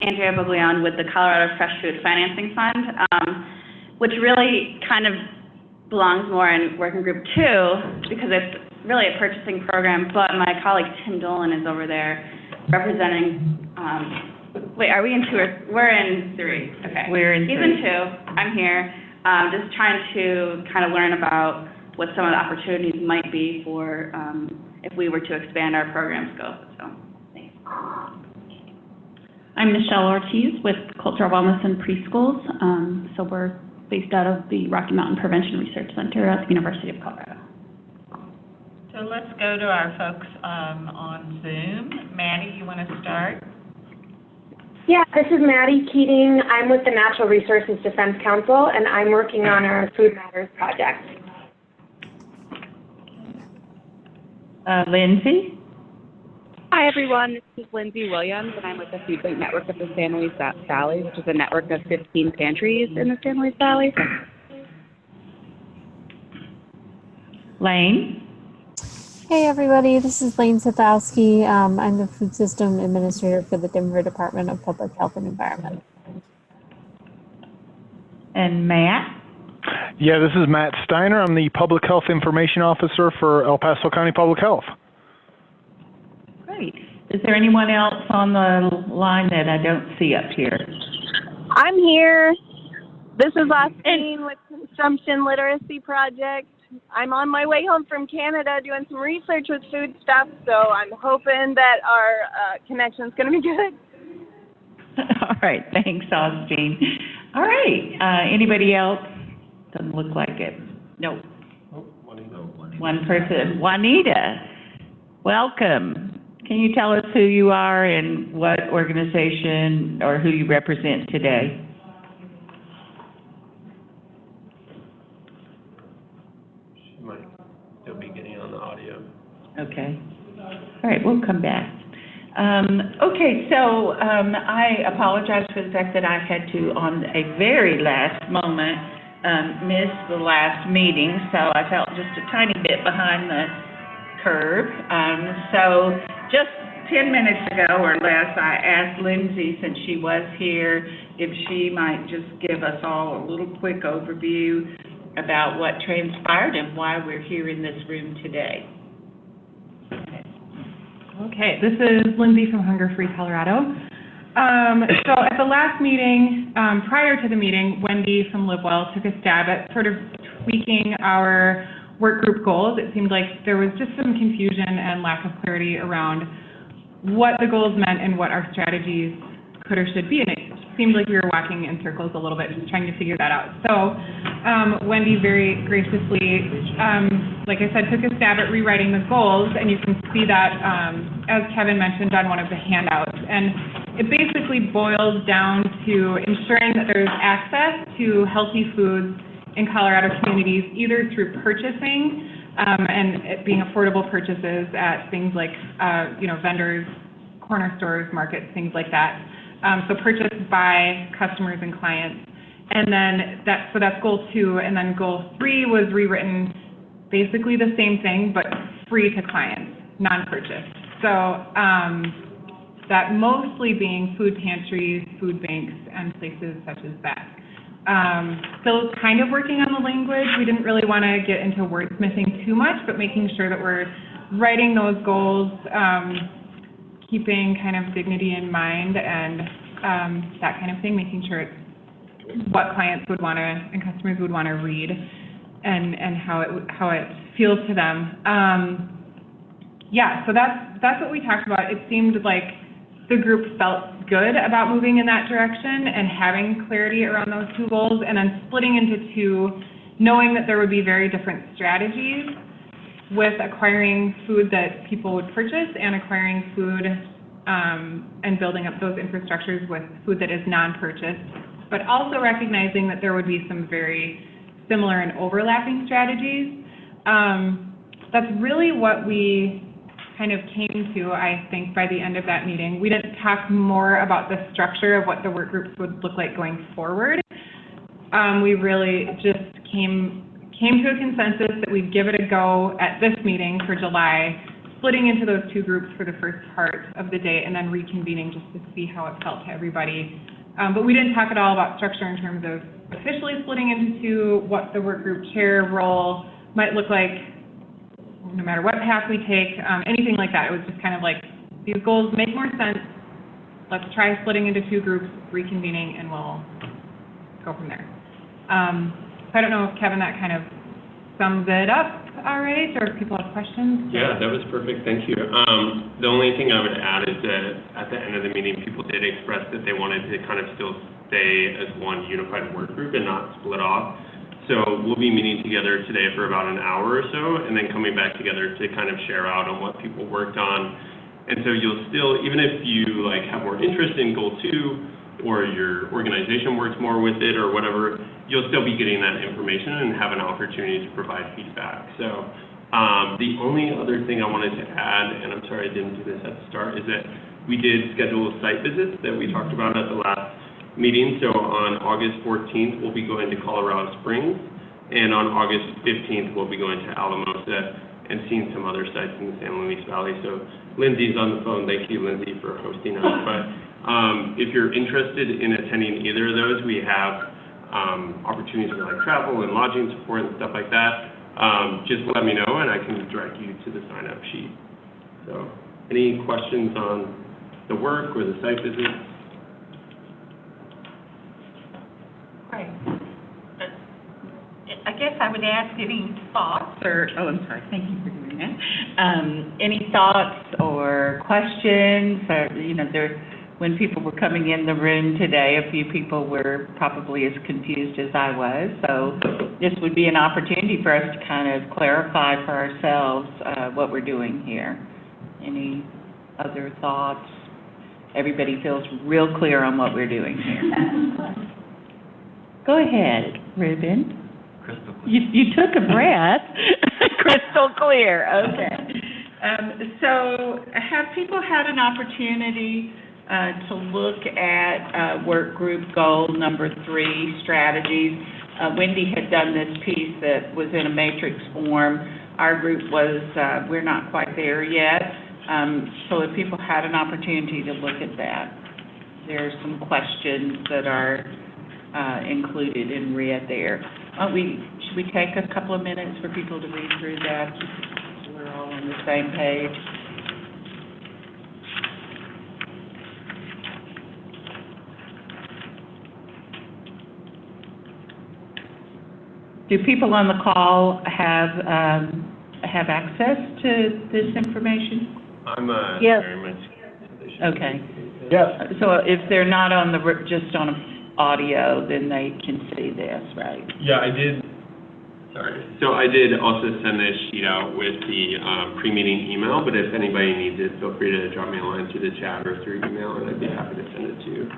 Andrea Buglione with the Colorado Fresh Food Financing Fund, which really kind of belongs more in Working Group 2 because it's really a purchasing program, but my colleague Tim Dolan is over there representing, wait, are we in 2 or, we're in 3, okay. We're in 3. He's in 2, I'm here, just trying to kind of learn about what some of the opportunities might be for if we were to expand our program scope, so thanks. I'm Michelle Ortiz with Cultural Wellness and Preschools. So we're based out of the Rocky Mountain Prevention Research Center at the University of Colorado. So let's go to our folks on Zoom. Maddie, you want to start? Yeah, this is Maddie Keating. I'm with the Natural Resources Defense Council, and I'm working on our Food Matters project. Lindsay? Hi, everyone. This is Lindsay Williams, and I'm with the Food Bank Network of the San Luis Valley, which is a network of 15 pantries in the San Luis Valley. Lane? Hey, everybody. This is Lane Satowski. I'm the Food System Administrator for the Denver Department of Public Health and Environment. And Matt? Yeah, this is Matt Steiner. I'm the Public Health Information Officer for El Paso County Public Health. Great. Is there anyone else on the line that I don't see up here? I'm here. This is Austin with Consumption Literacy Project. I'm on my way home from Canada doing some research with food stuff, so I'm hoping that our connection's going to be good. All right. Thanks, Austin. All right. Anybody else? Doesn't look like it. No. Oh, Juanita. One person. Juanita, welcome. Can you tell us who you are and what organization or who you represent today? She might still be getting on the audio. Okay. All right, we'll come back. Okay, so I apologize for the fact that I had to, on a very last moment, miss the last meeting, so I felt just a tiny bit behind the curve. So just 10 minutes ago or less, I asked Lindsay, since she was here, if she might just give us all a little quick overview about what transpired and why we're here in this room today. Okay, this is Lindsay from Hunger Free Colorado. So at the last meeting, prior to the meeting, Wendy from LiveWell took a stab at sort of tweaking our work group goals. It seemed like there was just some confusion and lack of clarity around what the goals meant and what our strategies could or should be, and it seemed like we were walking in circles a little bit, just trying to figure that out. So Wendy very graciously, like I said, took a stab at rewriting the goals, and you can see that, as Kevin mentioned, on one of the handouts. And it basically boils down to ensuring that there's access to healthy foods in Colorado communities, either through purchasing and it being affordable purchases at things like, vendors, corner stores, markets, things like that. So purchased by customers and clients. And then that's goal 2. And then goal 3 was rewritten basically the same thing, but free to clients, non-purchased. So that mostly being food pantries, food banks, and places such as that. Still kind of working on the language. We didn't really want to get into wordsmithing too much, but making sure that we're writing those goals, keeping kind of dignity in mind and that kind of thing, making sure it's what clients would want to and customers would want to read and how it feels to them. So that's what we talked about. It seemed like the group felt good about moving in that direction and having clarity around those 2 goals, and then splitting into 2, knowing that there would be very different strategies with acquiring food that people would purchase and acquiring food and building up those infrastructures with food that is non-purchased, but also recognizing that there would be some very similar and overlapping strategies. That's really what we kind of came to, I think, by the end of that meeting. We didn't talk more about the structure of what the work groups would look like going forward. We really just came to a consensus that we'd give it a go at this meeting for July splitting into those two groups for the first part of the day and then reconvening just to see how it felt to everybody. But we didn't talk at all about structure in terms of officially splitting into two, what the work group chair role might look like, no matter what path we take, anything like that. It was just kind of like, these goals make more sense. Let's try splitting into two groups, reconvening, and we'll go from there. So I don't know if, Kevin, that kind of sums it up all right, or if people have questions? Yeah, that was perfect, thank you. The only thing I would add is that at the end of the meeting, people did express that they wanted to kind of still stay as one unified work group and not split off. So we'll be meeting together today for about an hour or so, and then coming back together to kind of share out on what people worked on. And so you'll still, even if you like have more interest in goal 2, or your organization works more with it or whatever, you'll still be getting that information and have an opportunity to provide feedback. So the only other thing I wanted to add, and I'm sorry I didn't do this at the start, is that we did schedule site visits that we talked about at the last meeting. So on August 14th, we'll be going to Colorado Springs, and on August 15th, we'll be going to Alamosa and seeing some other sites in the San Luis Valley. So Lindsay's on the phone. Thank you, Lindsay, for hosting us. But if you're interested in attending either of those, we have opportunities for like travel and lodging support and stuff like that. Just let me know and I can direct you to the sign-up sheet. So any questions on the work or the site visits? Right. I guess I would ask any thoughts or, oh, I'm sorry, thank you for doing that. Any thoughts or questions or, you know, when people were coming in the room today, a few people were probably as confused as I was. So this would be an opportunity for us to kind of clarify for ourselves what we're doing here. Any other thoughts? Everybody feels real clear on what we're doing here. Go ahead, Ruben. Crystal clear. You took a breath. Crystal clear, okay. So have people had an opportunity to look at work group goal number 3, strategies? Wendy had done this piece that was in a matrix form. Our group was, we're not quite there yet. So if people had an opportunity to look at that, there are some questions that are included in red there. Should we take a couple of minutes for people to read through that so we're all on the same page? Do people on the call have access to this information? I'm Yes. very much. Okay. Yes. So if they're not on the, just on audio, then they can see this, right? Yeah, I did. Sorry. So I did also send this sheet out with the pre-meeting email, but if anybody needs it, feel free to drop me a line through the chat or through email, and I'd be happy to send it to you.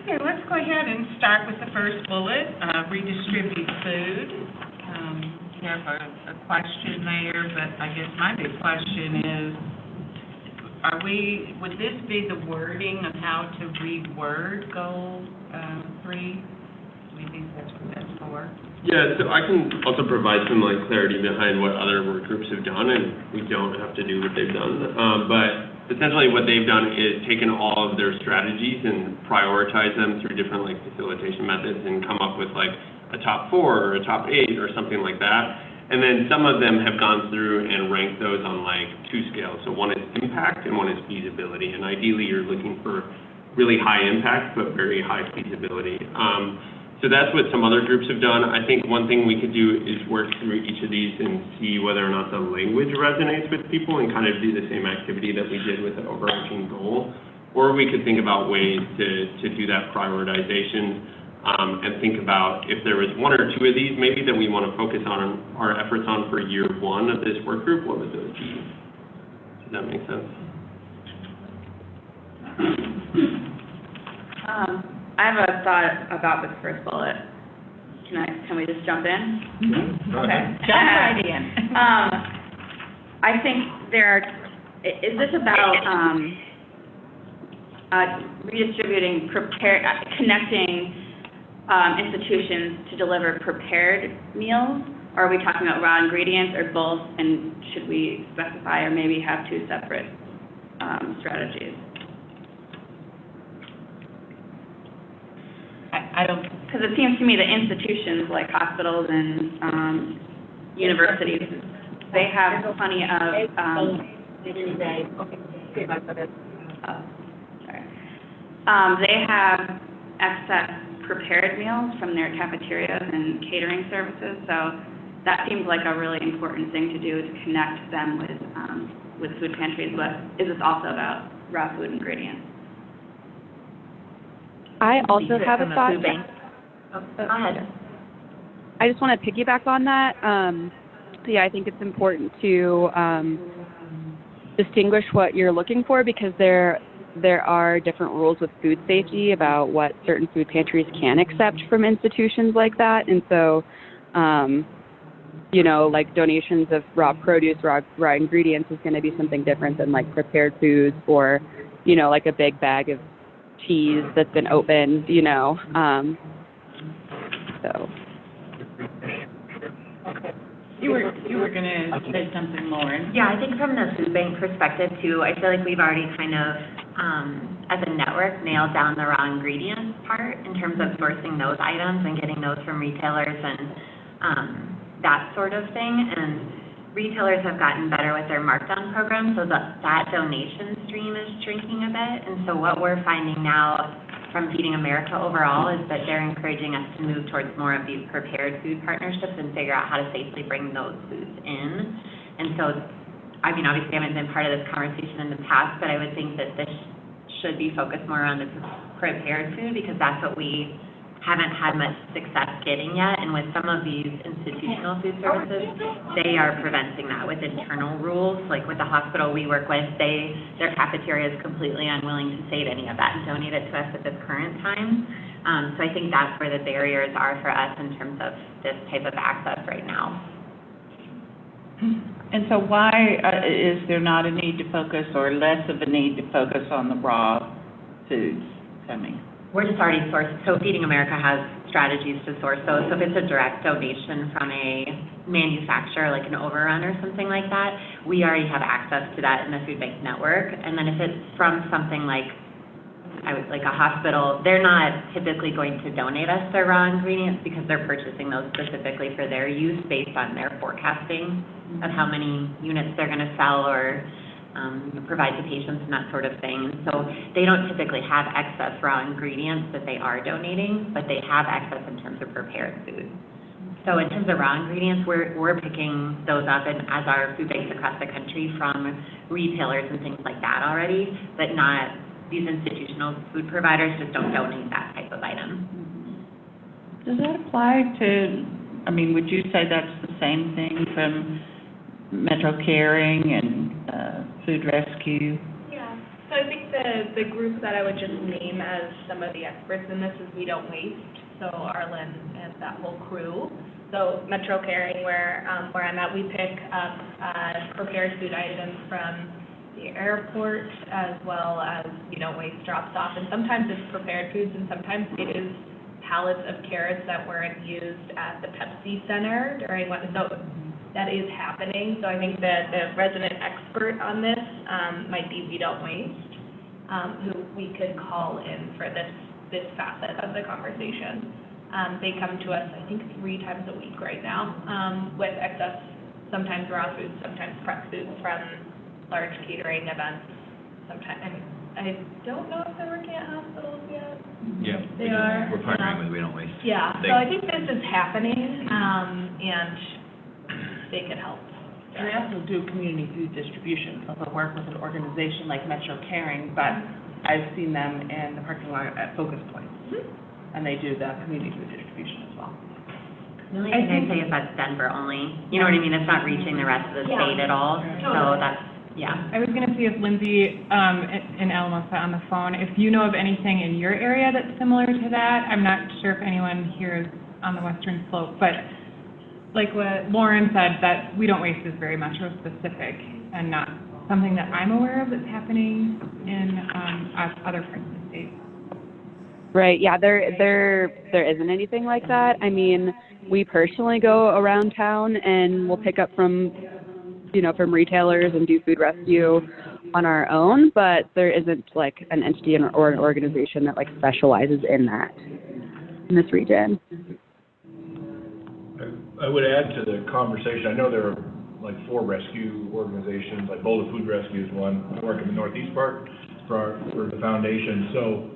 Okay, let's go ahead and start with the first bullet, redistribute food. We have a question there, but I guess my big question is, would this be the wording of how to reword goal 3? Do we think that's what that's for? Yeah, so I can also provide some like clarity behind what other work groups have done, and we don't have to do what they've done. But essentially what they've done is taken all of their strategies and prioritize them through different like facilitation methods and come up with like a top 4 or a top 8 or something like that. And then some of them have gone through and ranked those on like 2 scales. So one is impact and one is feasibility. And ideally you're looking for really high impact but very high feasibility. So that's what some other groups have done. I think one thing we could do is work through each of these and see whether or not the language resonates with people and kind of do the same activity that we did with the overarching goal. Or we could think about ways to do that prioritization and think about if there was one or two of these maybe that we want to focus on our efforts on for year one of this work group, what would those be? Does that make sense? I have a thought about this first bullet. Can we just jump in? Mm-hmm. Okay. Jump right in. I think is this about redistributing connecting institutions to deliver prepared meals? Or are we talking about raw ingredients or both? And should we specify or maybe have two separate strategies? I don't. Because it seems to me that institutions like hospitals and universities, they have plenty of. They have excess prepared meals from their cafeterias and catering services, so that seems like a really important thing to do, to connect them with food pantries. But is this also about raw food ingredients? I also have a thought. Go ahead. I just want to piggyback on that. I think it's important to distinguish what you're looking for, because there are different rules with food safety about what certain food pantries can accept from institutions like that. And so, like donations of raw produce, raw ingredients is going to be something different than like prepared foods or, like a big bag of cheese that's been opened, so. You were going to say something, Lauren. Yeah, I think from the food bank perspective too, I feel like we've already kind of, as a network, nailed down the raw ingredients part in terms of sourcing those items and getting those from retailers and that sort of thing. And retailers have gotten better with their markdown program, so that donation stream is shrinking a bit. And so what we're finding now from Feeding America overall is that they're encouraging us to move towards more of these prepared food partnerships and figure out how to safely bring those foods in. And so, I mean, obviously I haven't been part of this conversation in the past, but I would think that this should be focused more on the prepared food, because that's what we haven't had much success getting yet. And with some of these institutional food services, they are preventing that with internal rules. Like with the hospital we work with, their cafeteria is completely unwilling to save any of that and donate it to us at this current time. So I think that's where the barriers are for us in terms of this type of access right now. And so why is there not a need to focus, or less of a need to focus on the raw foods coming? We're just already sourced, so Feeding America has strategies to source those. So if it's a direct donation from a manufacturer, like an Overrun or something like that, we already have access to that in the food bank network. And then if it's from something like a hospital, they're not typically going to donate us their raw ingredients, because they're purchasing those specifically for their use based on their forecasting of how many units they're going to sell or provide to patients and that sort of thing. So they don't typically have excess raw ingredients that they are donating, but they have excess in terms of prepared food. So in terms of raw ingredients, we're picking those up and as our food banks across the country from retailers and things like that already, but not these institutional food providers just don't donate that type of item. Does that apply to, would you say that's the same thing from Metro Caring and Food Rescue? Yeah, so I think the group that I would just name as some of the experts in this is We Don't Waste, so Arlen and that whole crew. So Metro Caring, where I'm at, we pick up prepared food items from the airport, as well as We Don't Waste drops off, and sometimes it's prepared foods and sometimes it is pallets of carrots that weren't used at the Pepsi Center during what, so that is happening. So I think that the resident expert on this might be We Don't Waste, who we could call in for this facet of the conversation. They come to us, I think, 3 times a week right now, with excess, sometimes raw foods, sometimes prep foods from large catering events. Sometimes, I don't know if they're working at hospitals yet. Yeah. They are. We're partnering with We Don't Waste. Yeah, so I think this is happening, and they could help. And they also do community food distribution, so they'll work with an organization like Metro Caring, but I've seen them in the parking lot at Focus Points, and they do the community food distribution as well. The only thing I'd say is that's Denver only. You know what I mean? It's not reaching the rest of the state at all. So that's, yeah. I was going to see if Lindsay in Alamosa on the phone, if you know of anything in your area that's similar to that. I'm not sure if anyone here is on the Western Slope, but like what Lauren said, that We Don't Waste is very metro specific and not something that I'm aware of that's happening in other parts of the state. Right, yeah, there isn't anything like that. I mean, we personally go around town and we'll pick up from, from retailers and do food rescue on our own, but there isn't like an entity or an organization that like specializes in that in this region. I would add to the conversation, I know there are like 4 rescue organizations, like Boulder Food Rescue is one. I work in the northeast part for the foundation, so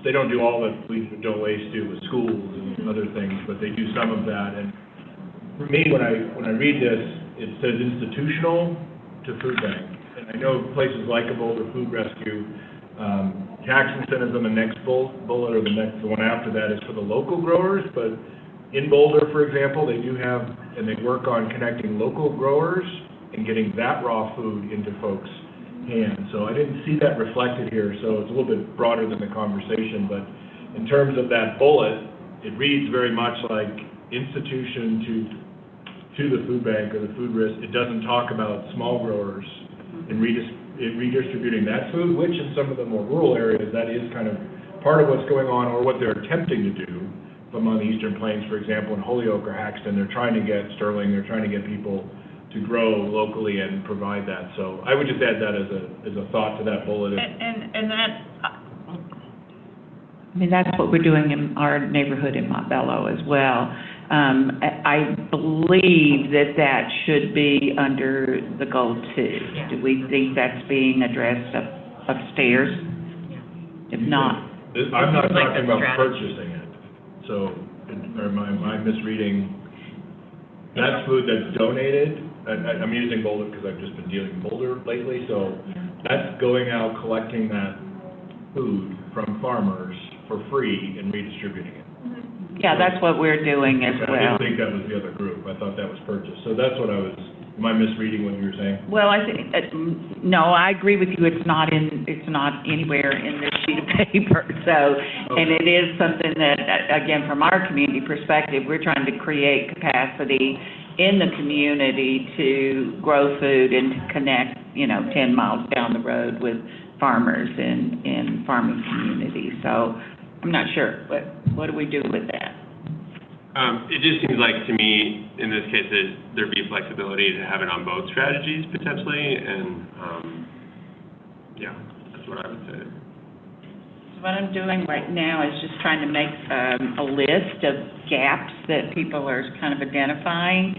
they don't do all that We Don't Waste do with schools and other things, but they do some of that. And for me, when I read this, it says institutional to food bank. And I know places like a Boulder Food Rescue, tax incentives on the next bullet or the one after that is for the local growers, but in Boulder, for example, they do have, and they work on connecting local growers and getting that raw food into folks' hands. So I didn't see that reflected here, so it's a little bit broader than the conversation, but in terms of that bullet, it reads very much like institution to the food bank or the food risk. It doesn't talk about small growers and redistributing that food, which in some of the more rural areas, that is kind of part of what's going on or what they're attempting to do. Among the Eastern Plains, for example, in Holyoke or Haxton, they're trying to get Sterling, they're trying to get people to grow locally and provide that. So I would just add that as a thought to that bullet. And that, I mean, that's what we're doing in our neighborhood in Montbello as well. I believe that should be under the goal 2. Yeah. Do we think that's being addressed upstairs? If not. I'm not talking about purchasing it. So, or am I misreading? That's food that's donated. I'm using Boulder because I've just been dealing with Boulder lately. So that's going out collecting that food from farmers for free and redistributing it. Yeah, that's what we're doing as well. I didn't think that was the other group. I thought that was purchased. So that's what I was. Am I misreading what you were saying? Well, I think no, I agree with you. It's not anywhere in this sheet of paper. So, okay. And it is something that, again, from our community perspective, we're trying to create capacity in the community to grow food and to connect, 10 miles down the road with farmers in farming communities. So, I'm not sure. What do we do with that? It just seems like, to me, in this case, there'd be flexibility to have it on both strategies, potentially, and, that's what I would say. So what I'm doing right now is just trying to make a list of gaps that people are kind of identifying,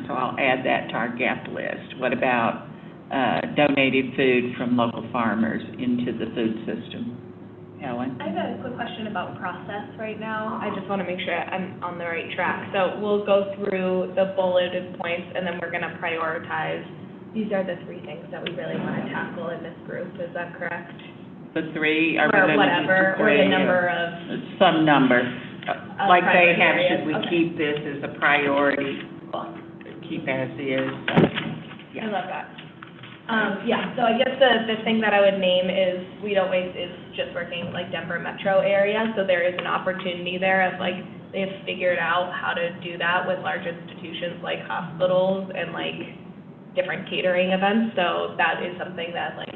so I'll add that to our gap list. What about donated food from local farmers into the food system? Helen? I have a quick question about process right now. I just want to make sure I'm on the right track. So we'll go through the bulleted points, and then we're going to prioritize. These are the 3 things that we really want to tackle in this group. Is that correct? The 3 are or whatever, or the number of some number. Like they have, should we okay. keep this as a priority? Keep as is. I love that. So I guess the thing that I would name is We Don't Waste is just working like Denver metro area, so there is an opportunity there of like they've figured out how to do that with large institutions like hospitals and like different catering events. So that is something that like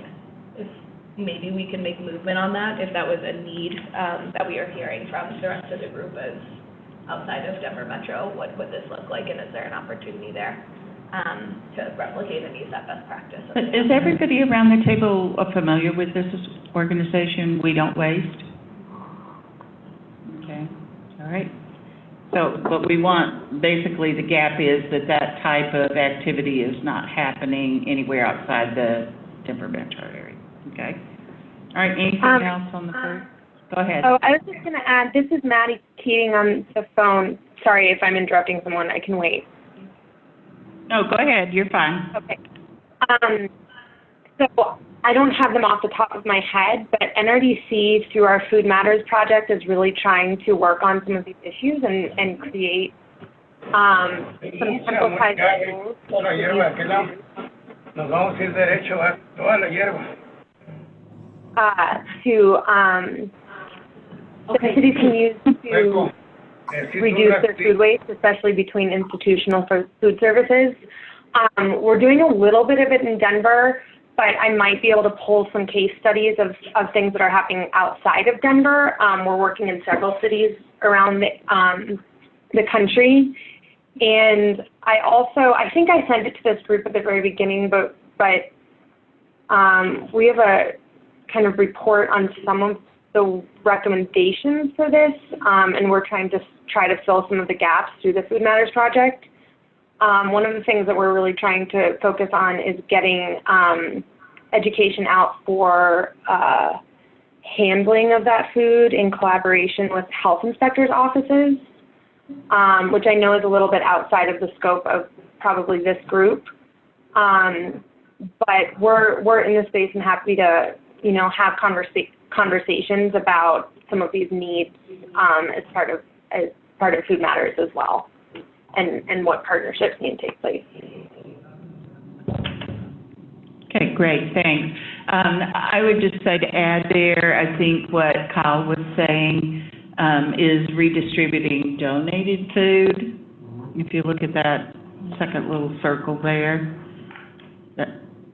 if maybe we can make movement on that if that was a need that we are hearing from the rest of the group is outside of Denver metro. What would this look like, and is there an opportunity there? To replicate and use that best practice. Is everybody around the table familiar with this organization, We Don't Waste? Okay, all right. So what we want, basically the gap is that type of activity is not happening anywhere outside the Denver metro area, okay? All right, anything else on the first? Go ahead. Oh, I was just going to add, this is Maddie Keating on the phone. Sorry if I'm interrupting someone. I can wait. No, go ahead. You're fine. Okay. So I don't have them off the top of my head, but NRDC, through our Food Matters project, is really trying to work on some of these issues and create some simplified rules the cities can use to reduce their food waste, especially between institutional food services. We're doing a little bit of it in Denver, but I might be able to pull some case studies of things that are happening outside of Denver. We're working in several cities around the country. And I think I sent it to this group at the very beginning, but we have a kind of report on some of the recommendations for this, and we're trying to fill some of the gaps through the Food Matters project. One of the things that we're really trying to focus on is getting education out for handling of that food in collaboration with health inspectors' offices, which I know is a little bit outside of the scope of probably this group. But we're in this space and happy to, have conversations about some of these needs as part of Food Matters as well, and what partnerships need to take place. Okay, great, thanks. I would just say to add there, I think what Kyle was saying is redistributing donated food. If you look at that second little circle there,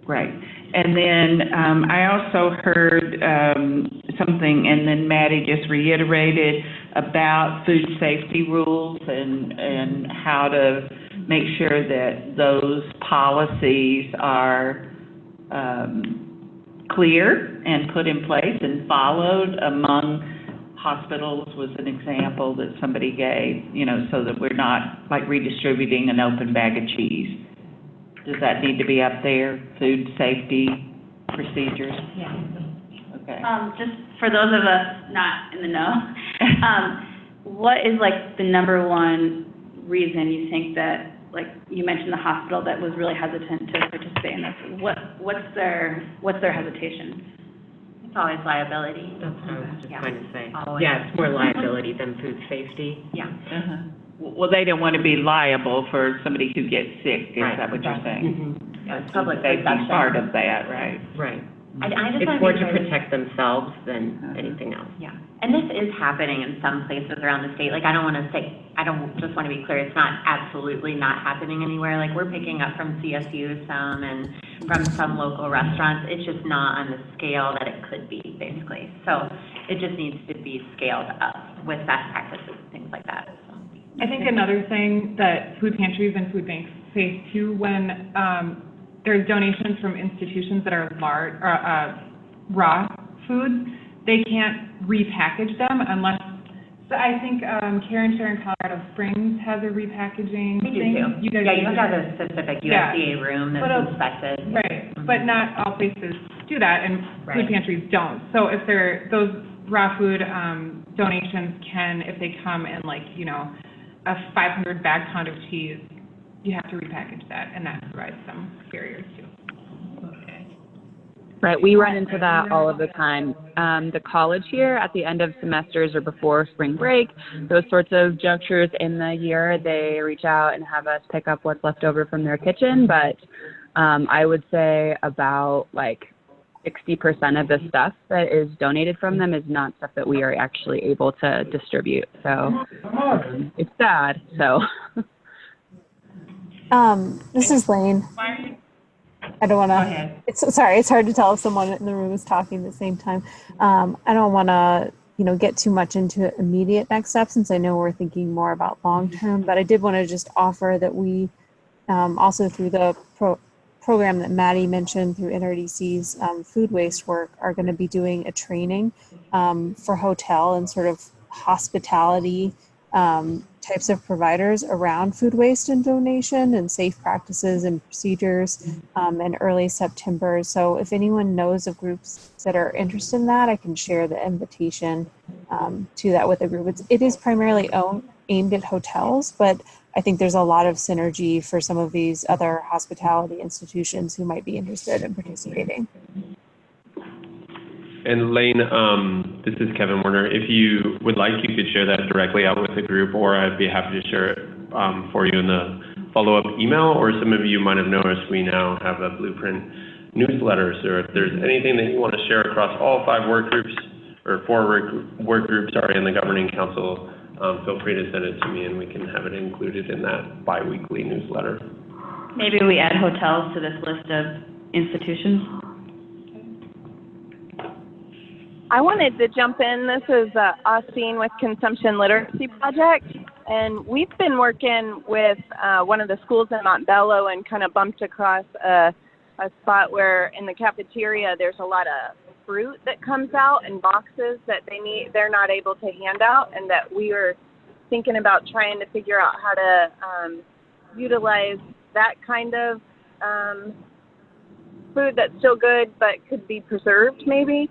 great. And then I also heard something, and then Maddie just reiterated about food safety rules and how to make sure that those policies are clear and put in place and followed among hospitals was an example that somebody gave, so that we're not like redistributing an open bag of cheese. Does that need to be up there, food safety procedures? Yeah. Okay. Just for those of us not in the know, what is like the number one reason you think that, like you mentioned the hospital that was really hesitant to participate in this? What's their hesitation? It's always liability. That's what I was just going to say. Always. Yeah, it's more liability than food safety. Yeah. Uh-huh. Well, they don't want to be liable for somebody who gets sick, is Right. that what you're saying? Mm-hmm. Yeah, public Safety perception. part of that, right? Right. I just It's want more be to clear. protect themselves than anything else. Yeah, and this is happening in some places around the state. Like, I don't just want to be clear, it's not absolutely not happening anywhere. Like, we're picking up from CSU some and from some local restaurants. It's just not on the scale that it could be, basically. So it just needs to be scaled up with best practices and things like that. So. I think another thing that food pantries and food banks face too, when there's donations from institutions that are large, raw foods, they can't repackage them unless, so I think Karen Share in Colorado Springs has a repackaging We do thing. too. You guys Yeah, you do have to too? have a specific Yeah. USDA room But, that's inspected. Right, but not all places do that, and Right. food pantries don't. So if those raw food donations if they come in like, a 500 bag pound of cheese, you have to repackage that, and that provides some barriers too. Right, we run into that all of the time. The college here at the end of semesters or before spring break, those sorts of junctures in the year, they reach out and have us pick up what's left over from their kitchen. But I would say about like 60% of the stuff that is donated from them is not stuff that we are actually able to distribute. So it's sad. So. This is Lane. I don't want to, it's hard to tell if someone in the room is talking at the same time. I don't want to, get too much into immediate next steps since I know we're thinking more about long-term, but I did want to just offer that we also through the program that Maddie mentioned through NRDC's food waste work are going to be doing a training for hotel and sort of hospitality types of providers around food waste and donation and safe practices and procedures in early September. So if anyone knows of groups that are interested in that, I can share the invitation to that with the group. It is primarily aimed at hotels, but I think there's a lot of synergy for some of these other hospitality institutions who might be interested in participating. And Lane, this is Kevin Warner. If you would like, you could share that directly out with the group, or I'd be happy to share it for you in the follow-up email, or some of you might have noticed we now have a Blueprint newsletter. So if there's anything that you want to share across all 5 work groups, or 4 work groups, in the Governing Council, feel free to send it to me and we can have it included in that bi-weekly newsletter. Maybe we add hotels to this list of institutions. I wanted to jump in. This is Austin with Consumption Literacy Project, and we've been working with one of the schools in Montbello and kind of bumped across a spot where in the cafeteria there's a lot of fruit that comes out in boxes that they're not able to hand out, and that we are thinking about trying to figure out how to utilize that kind of food that's still good but could be preserved maybe.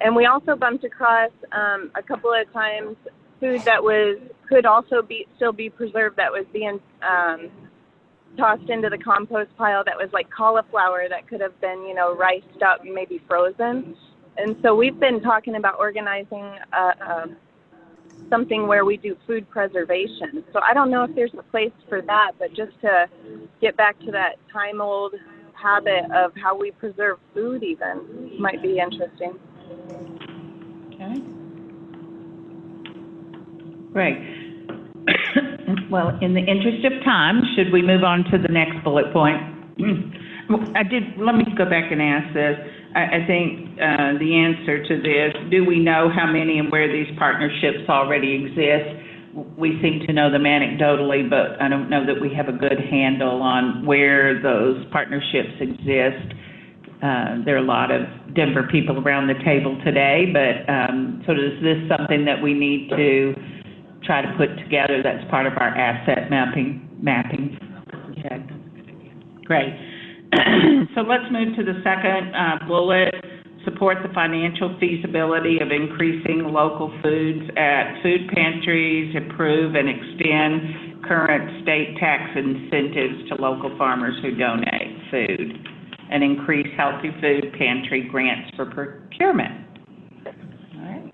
And we also bumped across a couple of times food that could also still be preserved that was being tossed into the compost pile that was like cauliflower that could have been, riced up and maybe frozen. And so we've been talking about organizing something where we do food preservation. So I don't know if there's a place for that, but just to get back to that time-old habit of how we preserve food even might be interesting. Okay. Great. Well, in the interest of time, should we move on to the next bullet point? Let me go back and ask this. I think the answer to this, do we know how many and where these partnerships already exist? We seem to know them anecdotally, but I don't know that we have a good handle on where those partnerships exist. There are a lot of Denver people around the table today, but so is this something that we need to try to put together that's part of our asset mapping? Okay. Great. So let's move to the second bullet, support the financial feasibility of increasing local foods at food pantries, improve and extend current state tax incentives to local farmers who donate food, and increase healthy food pantry grants for procurement. All right.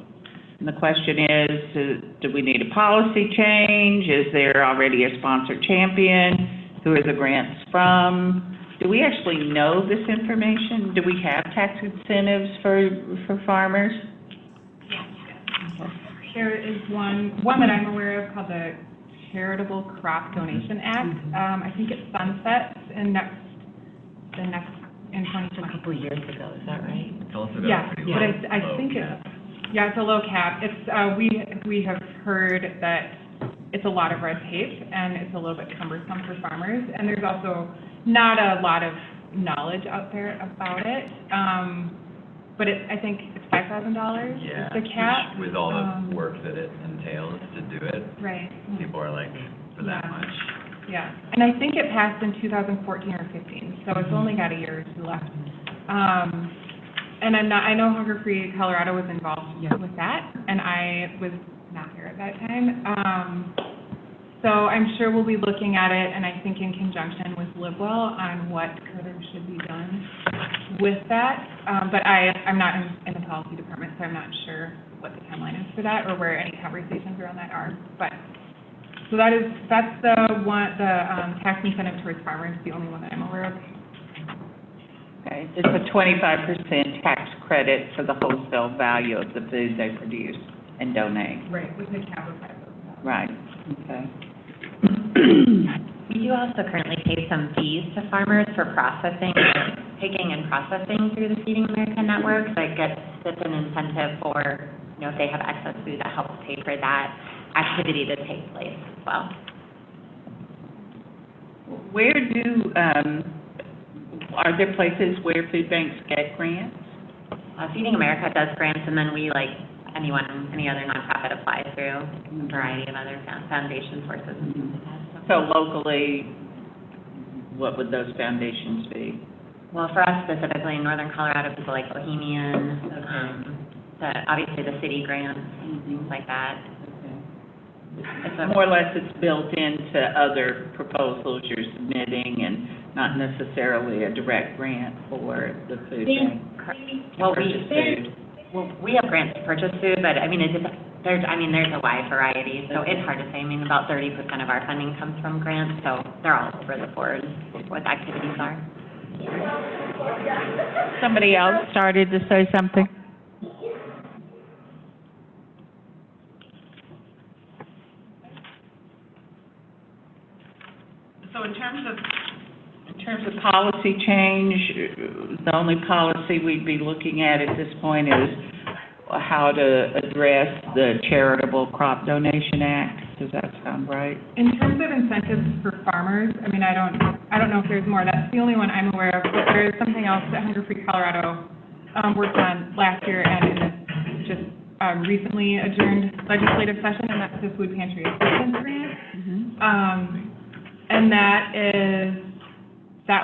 And the question is, do we need a policy change? Is there already a sponsor champion? Who are the grants from? Do we actually know this information? Do we have tax incentives for farmers? Okay. There is one that I'm aware of called the Charitable Crop Donation Act. I think it sunsets in 2020. A couple of years ago, is that right? Yeah, but I think it's a low cap. It's we have heard that it's a lot of red tape and it's a little bit cumbersome for farmers, and there's also not a lot of knowledge out there about it. But I think it's $5,000 is the cap. With all the work that it entails to do it. Right. People are like, for that much. Yeah, and I think it passed in 2014 or 15, so it's only got a year or two left. And I know Hunger Free Colorado was involved with that, and I was not here at that time. So I'm sure we'll be looking at it, and I think in conjunction with LiveWell on what could or should be done with that. But I'm not in the policy department, so I'm not sure what the timeline is for that or where any conversations around that are. But so that's the one, the tax incentive towards farmers, the only one that I'm aware of. Okay, it's a 25% tax credit for the wholesale value of the food they produce and donate. Right, with the cap of $5,000. Right, okay. We do also currently pay some fees to farmers for processing, picking and processing through the Feeding America network. So it's an incentive for, if they have excess food, that helps pay for that activity to take place as well. Where are there places where food banks get grants? Feeding America does grants, and then we any other nonprofit apply through a variety of other foundation sources. So locally, what would those foundations be? Well, for us specifically in Northern Colorado, people like Bohemian, obviously the city grants, things like that. It's More or less, it's built into other proposals you're submitting and not necessarily a direct grant for the food bank. Well, we have grants to purchase food, but I mean, there's a wide variety, so it's hard to say. I mean, about 30% of our funding comes from grants, so they're all over the board what activities are. Somebody else started to say something. So in terms of policy change, the only policy we'd be looking at this point is how to address the Charitable Crop Donation Act. Does that sound right? In terms of incentives for farmers, I mean, I don't know if there's more. That's the only one I'm aware of, but there is something else that Hunger Free Colorado worked on last year and in this just recently adjourned legislative session, and that's the Food Pantry Assistance Grant. And that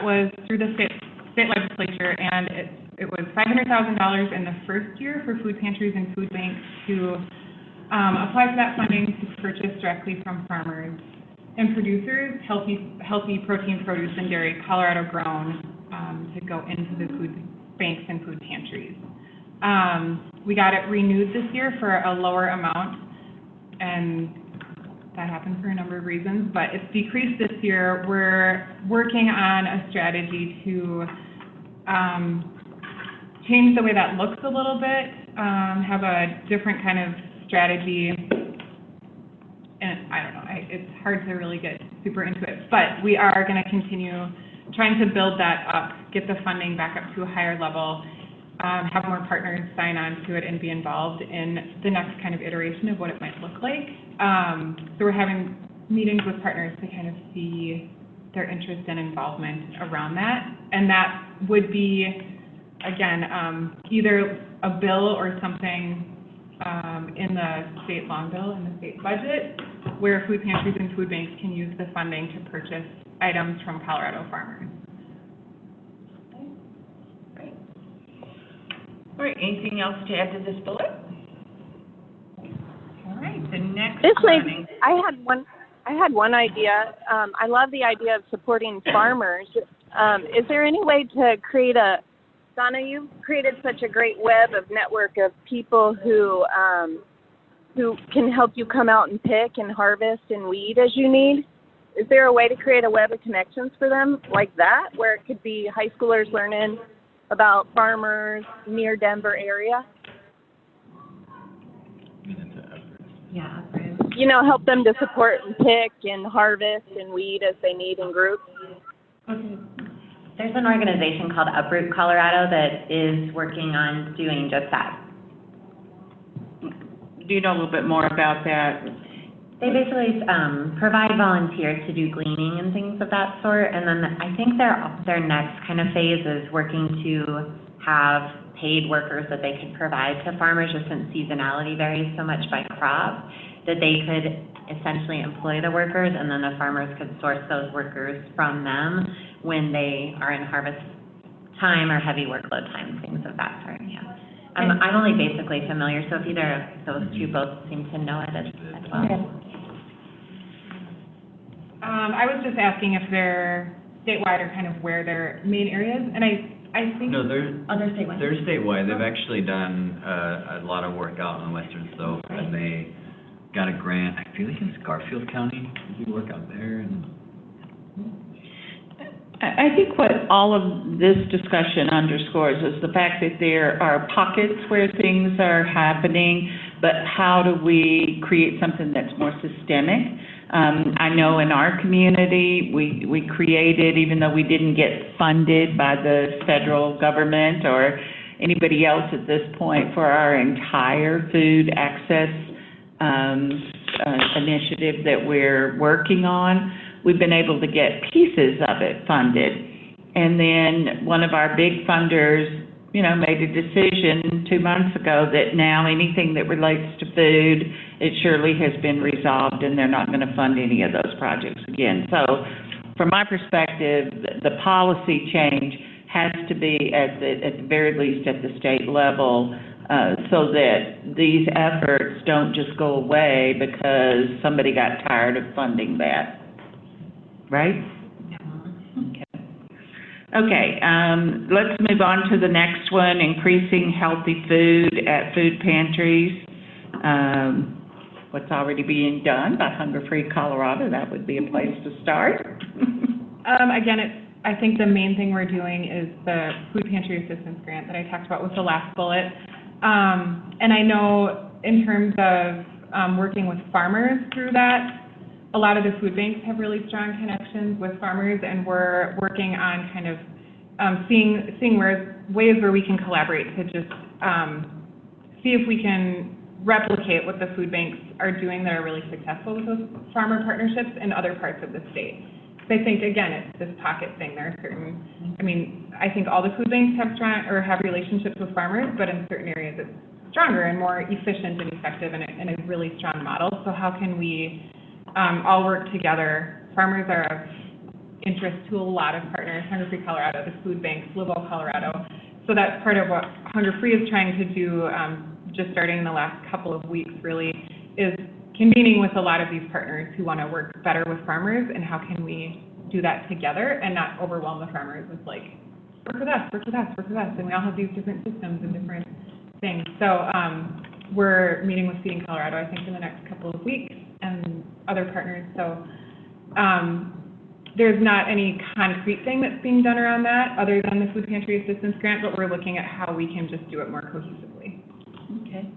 was through the state legislature, and it was $500,000 in the first year for food pantries and food banks to apply for that funding to purchase directly from farmers and producers healthy protein, produce, and dairy, Colorado grown, to go into the food banks and food pantries. We got it renewed this year for a lower amount, and that happened for a number of reasons, but it's decreased this year. We're working on a strategy to change the way that looks a little bit, have a different kind of strategy, and I don't know, it's hard to really get super into it, but we are going to continue trying to build that up, get the funding back up to a higher level, have more partners sign on to it and be involved in the next kind of iteration of what it might look like. So we're having meetings with partners to kind of see their interest and involvement around that. And that would be, again, either a bill or something in the state long bill, in the state budget, where food pantries and food banks can use the funding to purchase items from Colorado farmers. All right, anything else to add to this bullet? All right, the next one. I had one idea. I love the idea of supporting farmers. Is there any way to create Donna, you've created such a great web of network of people who can help you come out and pick and harvest and weed as you need. Is there a way to create a web of connections for them like that, where it could be high schoolers learning about farmers near Denver area? Yeah. Help them to support and pick and harvest and weed as they need in groups. There's an organization called Uproot Colorado that is working on doing just that. Do you know a little bit more about that? They basically provide volunteers to do gleaning and things of that sort, and then I think their next kind of phase is working to have paid workers that they could provide to farmers, just since seasonality varies so much by crop, that they could essentially employ the workers, and then the farmers could source those workers from them when they are in harvest time or heavy workload time, things of that sort, yeah. I'm only basically familiar, so if either of those two both seem to know it as well. Okay. I was just asking if they're statewide or kind of where their main areas, and I think... No, they're statewide. They're statewide. They've actually done a lot of work out in Western Slope, and they got a grant. I feel like it's Garfield County. Did you work out there? And I think what all of this discussion underscores is the fact that there are pockets where things are happening, but how do we create something that's more systemic? I know in our community, we created, even though we didn't get funded by the federal government or anybody else at this point, for our entire food access initiative that we're working on, we've been able to get pieces of it funded. And then one of our big funders, made a decision 2 months ago that now anything that relates to food, it surely has been resolved and they're not going to fund any of those projects again. So from my perspective, the policy change has to be at the very least at the state level, so that these efforts don't just go away because somebody got tired of funding that. Right? Okay, let's move on to the next one, increasing healthy food at food pantries. What's already being done by Hunger Free Colorado, that would be a place to start. Again, I think the main thing we're doing is the food pantry assistance grant that I talked about with the last bullet. And I know in terms of working with farmers through that, a lot of the food banks have really strong connections with farmers, and we're working on kind of seeing ways where we can collaborate to just see if we can replicate what the food banks are doing that are really successful with those farmer partnerships in other parts of the state. So I think, again, it's this pocket thing. There are certain, I think all the food banks have have relationships with farmers, but in certain areas it's stronger and more efficient and effective and a really strong model. So how can we all work together? Farmers are of interest to a lot of partners, Hunger Free Colorado, the food banks, Live Well Colorado. So that's part of what Hunger Free is trying to do, just starting in the last couple of weeks really, is convening with a lot of these partners who want to work better with farmers, and how can we do that together and not overwhelm the farmers with like, work with us, work with us, work with us, and we all have these different systems and different things. So we're meeting with Feeding Colorado, I think, in the next couple of weeks, and other partners. So there's not any concrete thing that's being done around that other than the food pantry assistance grant, but we're looking at how we can just do it more cohesively. Okay.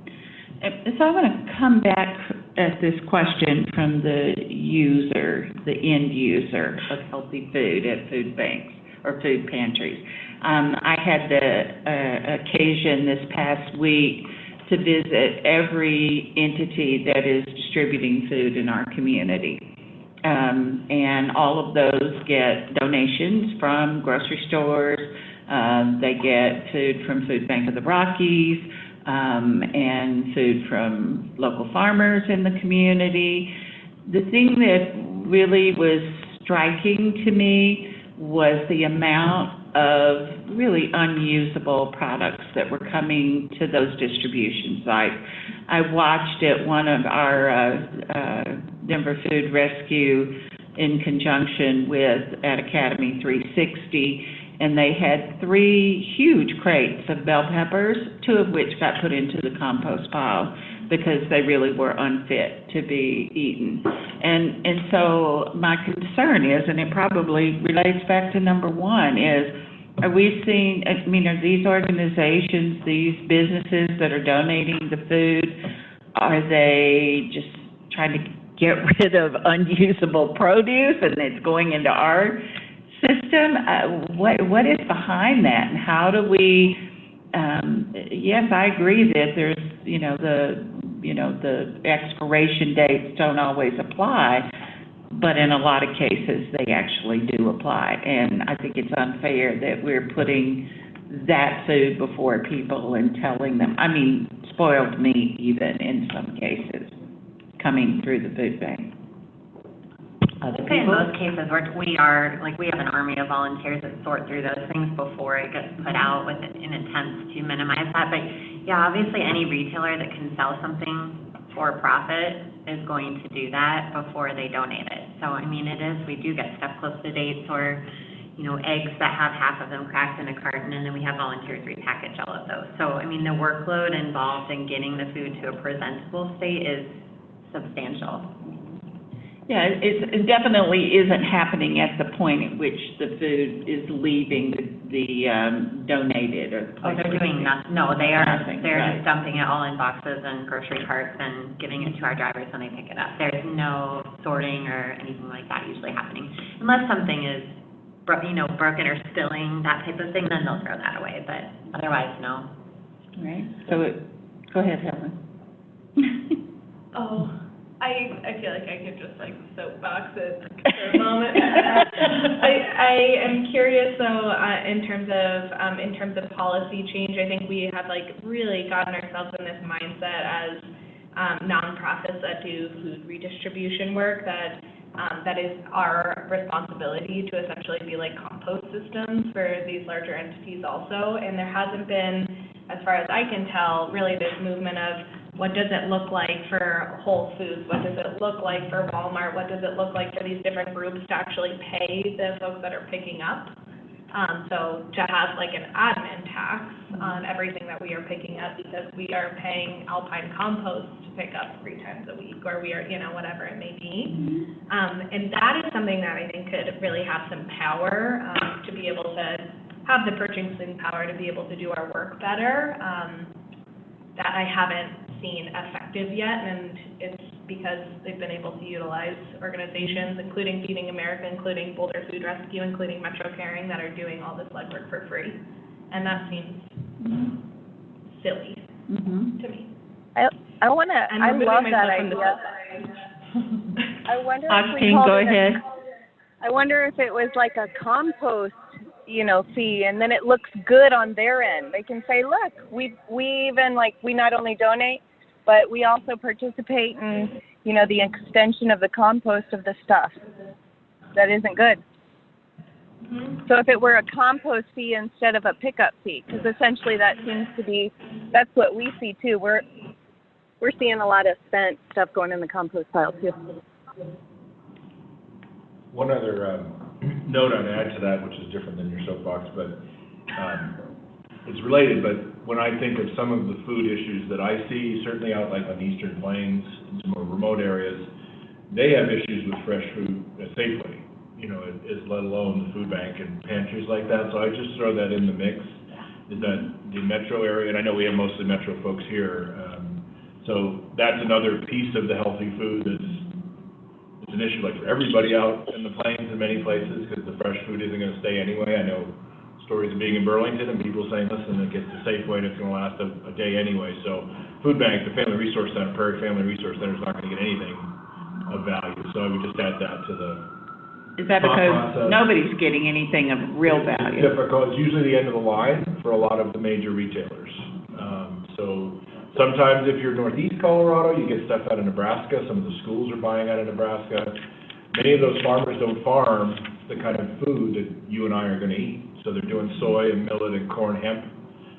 So I want to come back at this question from the user, the end user of healthy food at food banks or food pantries. I had the occasion this past week to visit every entity that is distributing food in our community. And all of those get donations from grocery stores. They get food from Food Bank of the Rockies, and food from local farmers in the community. The thing that really was striking to me was the amount of really unusable products that were coming to those distribution sites. I watched at one of our Denver Food Rescue in conjunction with at Academy 360, and they had 3 huge crates of bell peppers, 2 of which got put into the compost pile because they really were unfit to be eaten. And so my concern is, and it probably relates back to number 1, is are we seeing, are these organizations, these businesses that are donating the food, are they just trying to get rid of unusable produce and it's going into our system? What is behind that, and how do we? Yes, I agree that there's the expiration dates don't always apply, but in a lot of cases they actually do apply, and I think it's unfair that we're putting that food before people and telling them. Spoiled meat even in some cases coming through the food bank. I'd say in most cases, we have an army of volunteers that sort through those things before it gets put out with an intent to minimize that. But yeah, obviously any retailer that can sell something for profit is going to do that before they donate it. So, we do get stuff close to dates, or, eggs that have half of them cracked in a carton, and then we have volunteers repackage all of those. So, the workload involved in getting the food to a presentable state is substantial. Yeah, it definitely isn't happening at the point at which the food is leaving the donated or the place. They're doing nothing. No, they are. Nothing, they're right. just dumping it all in boxes and grocery carts and giving it to our drivers when they pick it up. There's no sorting or anything like that usually happening, unless something is, broken or spilling, that type of thing. Then they'll throw that away. But otherwise, no. Right. So go ahead, Helen. I feel like I could just like soapbox it for a moment. I am curious though, in terms of policy change, I think we have like really gotten ourselves in this mindset as nonprofits that do food redistribution work that is our responsibility to essentially be like compost systems for these larger entities also. And there hasn't been, as far as I can tell, really this movement of what does it look like for Whole Foods? What does it look like for Walmart? What does it look like for these different groups to actually pay the folks that are picking up? So to have like an admin tax on everything that we are picking up because we are paying Alpine Compost to pick up 3 times a week, or we are, whatever it may be. And that is something that I think could really have some power to be able to have the purchasing power to be able to do our work better. That I haven't seen effective yet, and it's because they've been able to utilize organizations, including Feeding America, including Boulder Food Rescue, including Metro Caring, that are doing all this legwork for free. And that seems silly to me. I love that idea. I wonder if we called it I wonder if it was like a compost, fee, and then it looks good on their end. They can say, look, we even we not only donate, but we also participate in, the extension of the compost of the stuff that isn't good. So if it were a compost fee instead of a pickup fee, because essentially that seems to be, that's what we see too. We're seeing a lot of spent stuff going in the compost pile too. One other note I'd add to that, which is different than your soapbox, but it's related, but when I think of some of the food issues that I see, certainly out like on the Eastern Plains, in some more remote areas, they have issues with fresh food safely, let alone the food bank and pantries like that. So I just throw that in the mix, is that the metro area, and I know we have mostly metro folks here, so that's another piece of the healthy food that's an issue like for everybody out in the plains in many places, because the fresh food isn't going to stay anyway. I know stories of being in Burlington and people saying, listen, it gets to Safeway and it's going to last a day anyway. So food bank, the Family Resource Center, Prairie Family Resource Center is not going to get anything of value. So I would just add that to the Is that because process. Nobody's getting anything of real value? It's difficult. It's usually the end of the line for a lot of the major retailers. So sometimes if you're northeast Colorado, you get stuff out of Nebraska. Some of the schools are buying out of Nebraska. Many of those farmers don't farm the kind of food that you and I are going to eat. So they're doing soy and millet and corn, hemp.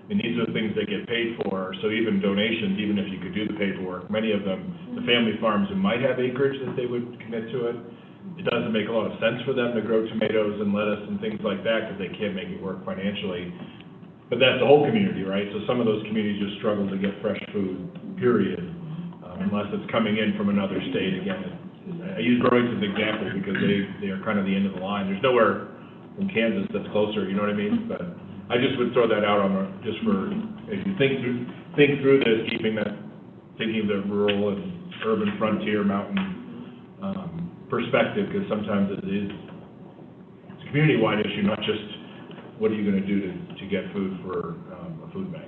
And these are the things they get paid for. So even donations, even if you could do the paperwork, many of them, the family farms who might have acreage that they would commit to it, it doesn't make a lot of sense for them to grow tomatoes and lettuce and things like that because they can't make it work financially. But that's the whole community, right? So some of those communities just struggle to get fresh food, period, unless it's coming in from another state. Again, I use Burlington as an example because they are kind of the end of the line. There's nowhere from Kansas that's closer, you know what I mean? But I just would throw that out just for, if you think through this, thinking of the rural and urban frontier mountain perspective, because sometimes it's a community-wide issue, not just what are you going to do to get food for a food bank.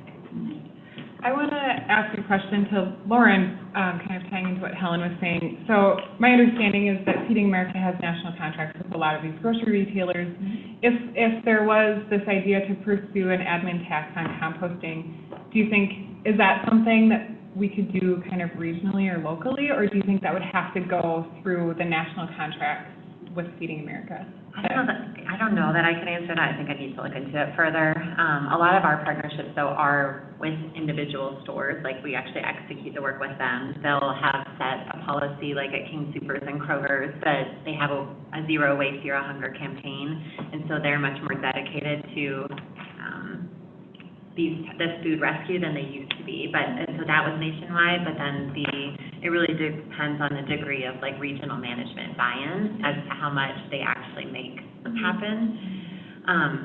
I want to ask a question to Lauren, kind of tying into what Helen was saying. So my understanding is that Feeding America has national contracts with a lot of these grocery retailers. If there was this idea to pursue an admin tax on composting, do you think, is that something that we could do kind of regionally or locally, or do you think that would have to go through the national contracts with Feeding America? I don't know that I can answer that. I think I need to look into it further. A lot of our partnerships, though, are with individual stores. Like, we actually execute the work with them. They'll have set a policy, like at King Soopers and Kroger's, that they have a zero waste, zero hunger campaign. And so they're much more dedicated to this food rescue than they used to be. And so that was nationwide, but then it really depends on the degree of like regional management buy-in as to how much they actually make happen.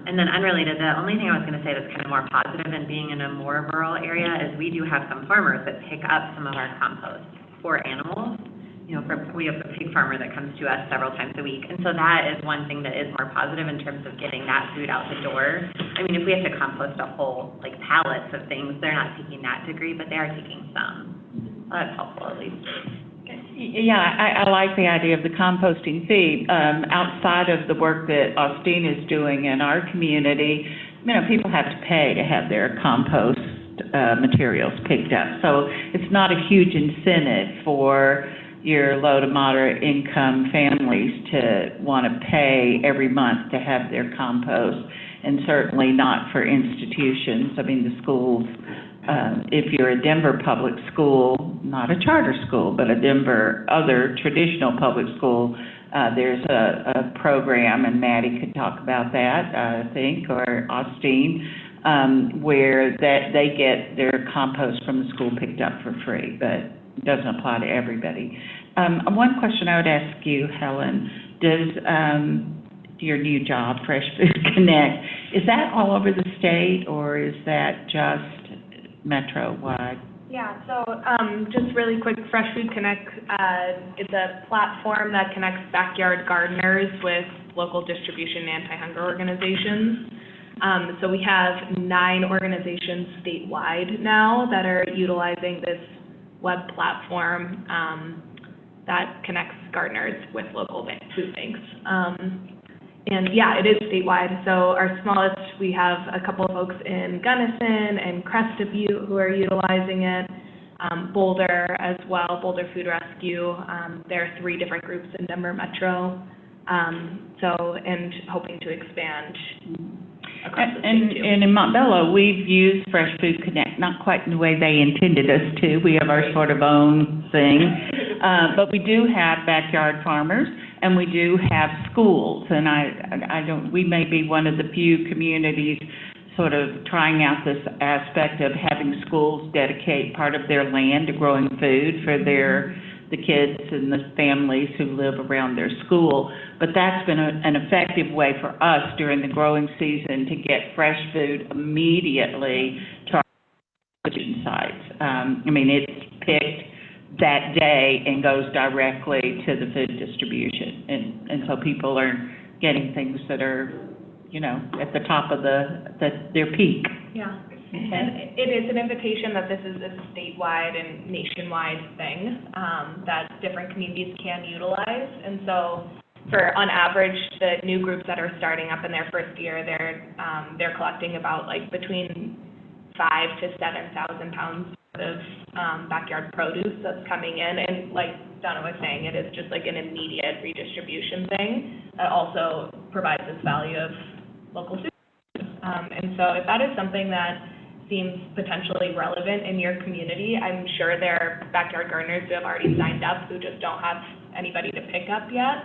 And then unrelated, the only thing I was going to say that's kind of more positive in being in a more rural area is we do have some farmers that pick up some of our compost for animals. We have a pig farmer that comes to us several times a week. And so that is one thing that is more positive in terms of getting that food out the door. I mean, if we have to compost a whole, pallets of things, they're not taking that degree, but they are taking some. That's helpful, at least. Okay. Yeah, I like the idea of the composting fee. Outside of the work that Austin is doing in our community, people have to pay to have their compost materials picked up. So it's not a huge incentive for your low to moderate income families to want to pay every month to have their compost, and certainly not for institutions. I mean, the schools, if you're a Denver public school, not a charter school, but a Denver other traditional public school, there's a program, and Maddie could talk about that, I think, or Austin, where that they get their compost from the school picked up for free, but it doesn't apply to everybody. One question I would ask you, Helen, does your new job, Fresh Food Connect, is that all over the state, or is that just metro-wide? Yeah, so just really quick, Fresh Food Connect is a platform that connects backyard gardeners with local distribution anti-hunger organizations. So we have 9 organizations statewide now that are utilizing this web platform that connects gardeners with local food banks. And yeah, it is statewide. So our smallest, we have a couple of folks in Gunnison and Crested Butte who are utilizing it. Boulder as well, Boulder Food Rescue. There are 3 different groups in Denver Metro. And hoping to expand across the state too. And in Montbello, we've used Fresh Food Connect, not quite in the way they intended us to. We have our sort of own thing. But we do have backyard farmers, and we do have schools. And we may be one of the few communities sort of trying out this aspect of having schools dedicate part of their land to growing food for the kids and the families who live around their school. But that's been an effective way for us during the growing season to get fresh food immediately to our production sites. It's picked that day and goes directly to the food distribution. And so people are getting things that are, at the top of their peak. Yeah. And it is an invitation that this is a statewide and nationwide thing that different communities can utilize. And so on average, the new groups that are starting up in their first year, they're collecting about between 5,000 to 7,000 pounds of backyard produce that's coming in. And like Donna was saying, it is just an immediate redistribution thing that also provides this value of local food. And so if that is something that seems potentially relevant in your community, I'm sure there are backyard gardeners who have already signed up who just don't have anybody to pick up yet.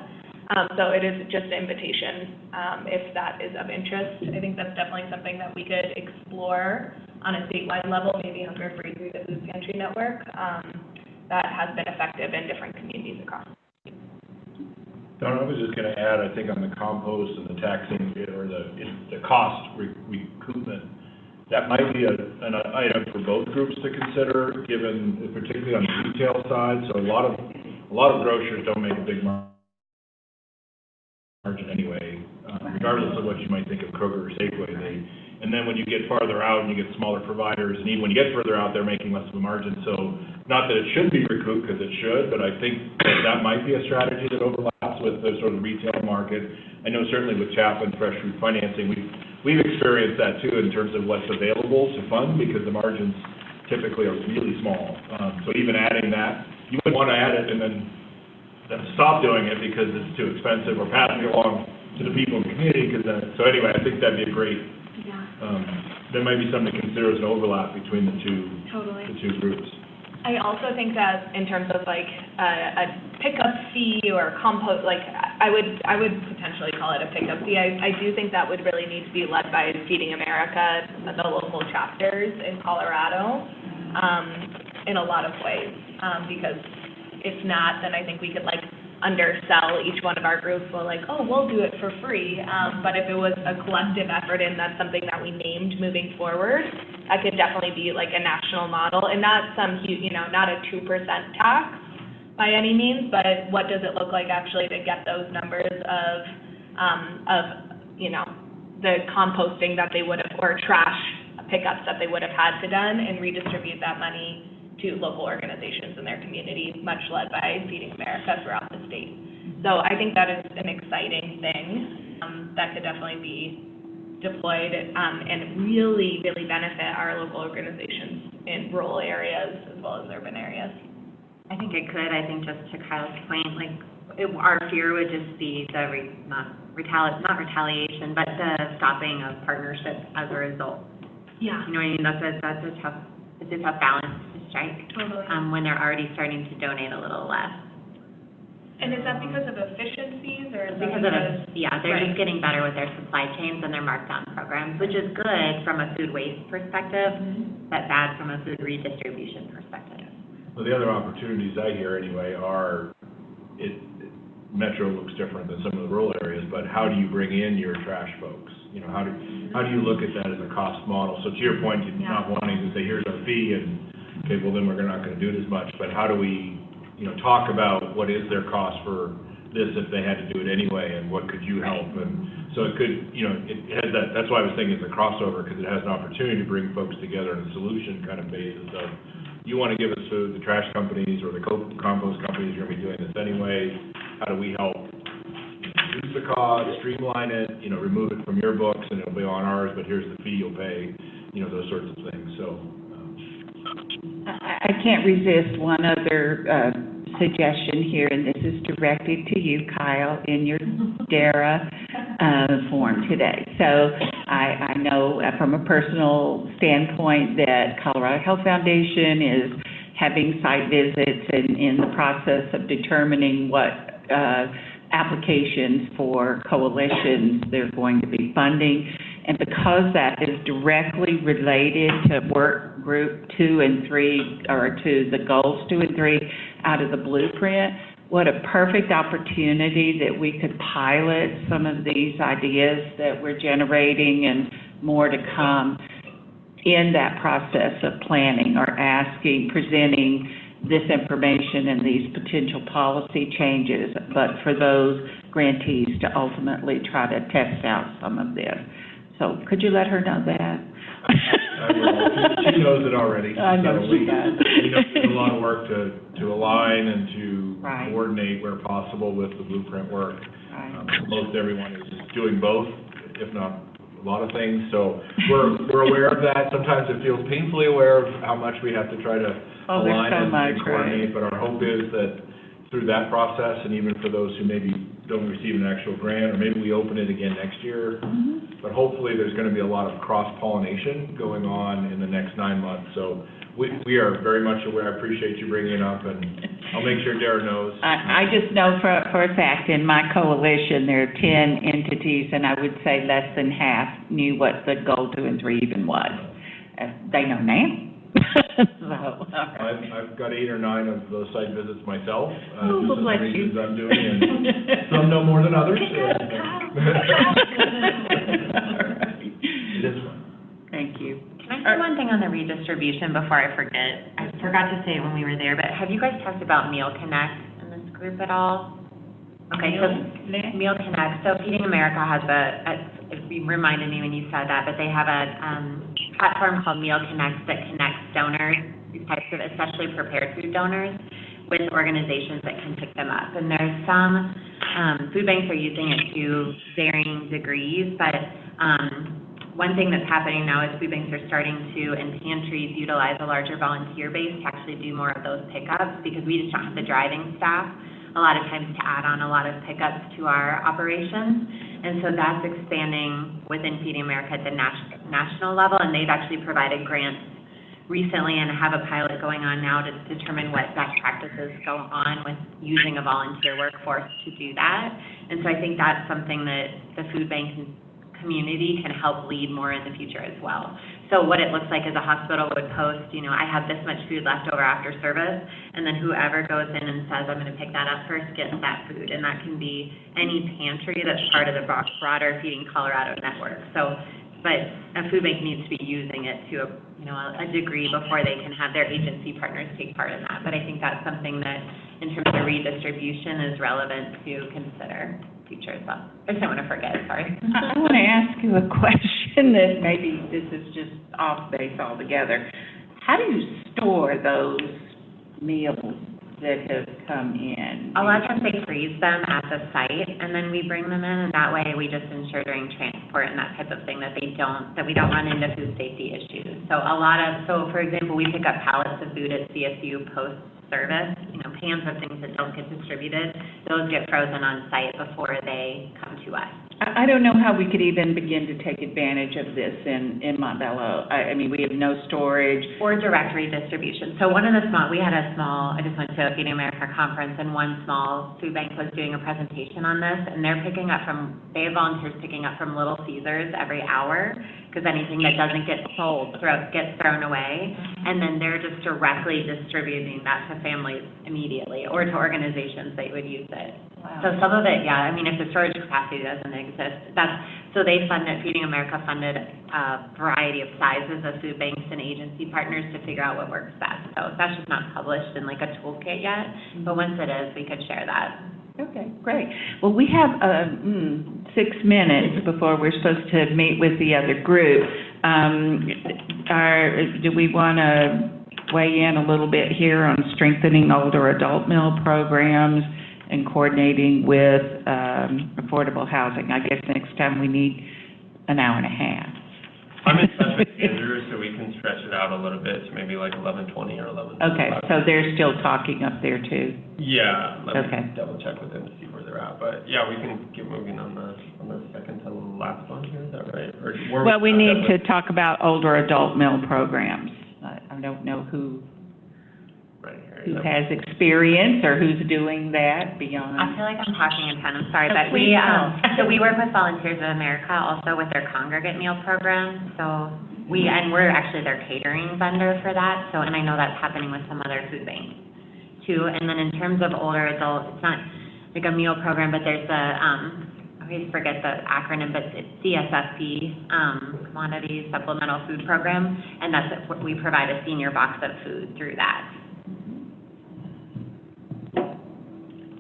So it is just an invitation if that is of interest. I think that's definitely something that we could explore on a statewide level, maybe Hunger Free through the Food Pantry Network, that has been effective in different communities across. Don, I was just going to add, I think on the compost and the taxing or the cost recoupment, that might be an item for both groups to consider, given particularly on the retail side. So a lot of grocers don't make a big margin anyway, regardless of what you might think of Kroger or Safeway. And then when you get farther out and you get smaller providers, and even when you get further out, they're making less of a margin. So not that it should be recouped, because it should, but I think that might be a strategy that overlaps with the sort of retail market. I know certainly with Chaplin Fresh Food Financing, we've experienced that too in terms of what's available to fund, because the margins typically are really small. So even adding that, you wouldn't want to add it and then stop doing it because it's too expensive, or passing it along to the people in the community. So anyway, I think that'd be a great. There might be something to consider as an overlap between the two groups. I also think that in terms of a pickup fee or compost, I would potentially call it a pickup fee. I do think that would really need to be led by Feeding America, the local chapters in Colorado, in a lot of ways, because if not, then I think we could undersell each one of our groups. We'll do it for free. But if it was a collective effort and that's something that we named moving forward, that could definitely be a national model, and not some huge, not a 2% tax by any means, but what does it look like actually to get those numbers of the composting that they would have, or trash pickups that they would have had to done, and redistribute that money to local organizations in their community, much led by Feeding America throughout the state. So I think that is an exciting thing that could definitely be deployed and really, really benefit our local organizations in rural areas as well as urban areas. I think it could. I think just to Kyle's point, like, our fear would just be the not retaliation, but the stopping of partnerships as a result. Yeah. You know what I mean? That's a tough balance to strike. Totally. When they're already starting to donate a little less. And is that because of efficiencies or is that They're just getting better with their supply chains and their markdown programs, which is good from a food waste perspective, but bad from a food redistribution perspective. Well, the other opportunities I hear anyway are, Metro looks different than some of the rural areas, but how do you bring in your trash folks? You know, how do you look at that as a cost model? So to your point, not wanting to say, here's our fee, and, okay, well, then we're not going to do it as much, but how do we, talk about what is their cost for this if they had to do it anyway, and what could you help? And so it could, it has that's why I was thinking it's a crossover, because it has an opportunity to bring folks together in a solution kind of basis of, you want to give us food, the trash companies or the compost companies are going to be doing this anyway, how do we help reduce the cost, streamline it, remove it from your books and it'll be on ours, but here's the fee you'll pay, those sorts of things. So I can't resist one other suggestion here, and this is directed to you, Kyle, in your DARA form today. So I know from a personal standpoint that Colorado Health Foundation is having site visits and in the process of determining what applications for coalitions they're going to be funding. And because that is directly related to Workgroup 2 and 3, or to the goals 2 and 3 out of the blueprint, what a perfect opportunity that we could pilot some of these ideas that we're generating and more to come in that process of planning or presenting this information and these potential policy changes, but for those grantees to ultimately try to test out some of this. So could you let her know that? I will. She knows it already. I know she does. We know there's a lot of work to align and to coordinate where possible with the blueprint work. Most everyone is doing both, if not a lot of things. So we're aware of that. Sometimes it feels painfully aware of how much we have to try to align and coordinate. But our hope is that through that process, and even for those who maybe don't receive an actual grant, or maybe we open it again next year, but hopefully there's going to be a lot of cross-pollination going on in the next 9 months. So we are very much aware. I appreciate you bringing it up, and I'll make sure Dara knows. I just know for a fact in my coalition there are 10 entities, and I would say less than half knew what the goal 2 and 3 even was. They know now. So, I've got 8 or 9 of those site visits myself. Oh, just bless the you. reasons I'm doing, and some know more than others. It is fun. Thank you. Can I say one thing on the redistribution before I forget? I forgot to say it when we were there, but have you guys talked about Meal Connect in this group at all? Okay, so Meal Connect. So Feeding America has you reminded me when you said that, but they have a platform called Meal Connect that connects donors, these types of especially prepared food donors, with organizations that can pick them up. And there's some food banks are using it to varying degrees, but one thing that's happening now is food banks are starting to, and pantries, utilize a larger volunteer base to actually do more of those pickups, because we just don't have the driving staff a lot of times to add on a lot of pickups to our operations. And so that's expanding within Feeding America at the national level, and they've actually provided grants recently and have a pilot going on now to determine what best practices go on with using a volunteer workforce to do that. And so I think that's something that the food bank community can help lead more in the future as well. So what it looks like is a hospital would post, I have this much food left over after service, and then whoever goes in and says, I'm going to pick that up first, gets that food. And that can be any pantry that's part of the broader Feeding Colorado network. So, but a food bank needs to be using it to a degree before they can have their agency partners take part in that. But I think that's something that, in terms of redistribution, is relevant to consider future as well. I just don't want to forget, sorry. I want to ask you a question that maybe this is just off base altogether. how do you store those meals that have come in? A lot of times they freeze them at the site, and then we bring them in, and that way we just ensure during transport and that type of thing that we don't run into food safety issues. So for example, we pick up pallets of food at CSU post-service, pans of things that don't get distributed. Those get frozen on site before they come to us. I don't know how we could even begin to take advantage of this in Montbello. I mean, we have no storage. Or direct redistribution. So we had I just went to a Feeding America conference, and one small food bank was doing a presentation on this, and they have volunteers picking up from Little Caesars every hour, because anything that doesn't get sold gets thrown away, and then they're just directly distributing that to families immediately, or to organizations that would use it. Wow. So some of it, yeah, I mean, if the storage capacity doesn't exist, Feeding America funded a variety of sizes of food banks and agency partners to figure out what works best. So that's just not published in like a toolkit yet, but once it is, we could share that. Okay, great. Well, we have 6 minutes before we're supposed to meet with the other group. Do we want to weigh in a little bit here on strengthening older adult meal programs and coordinating with affordable housing? I guess next time we need an hour and a half. I'm in touch with Andrew, so we can stretch it out a little bit to maybe like 11:20 or 11:25. Okay, so they're still talking up there too? Yeah, let Okay. me double check with them to see where they're at. But yeah, we can get moving on the second to last one here. Is that right? Well, we need to talk about older adult meal programs. I don't know who has experience or who's doing that beyond. I feel like I'm talking a ton, I'm sorry, No, but please so we work with Volunteers of America also with their congregate meal program, we're actually their catering vendor for that, and I know that's happening with some other food banks too. And then in terms of older adults, it's not like a meal program, but there's I always forget the acronym, but it's CSFP, Commodity Supplemental Food Program, and we provide a senior box of food through that.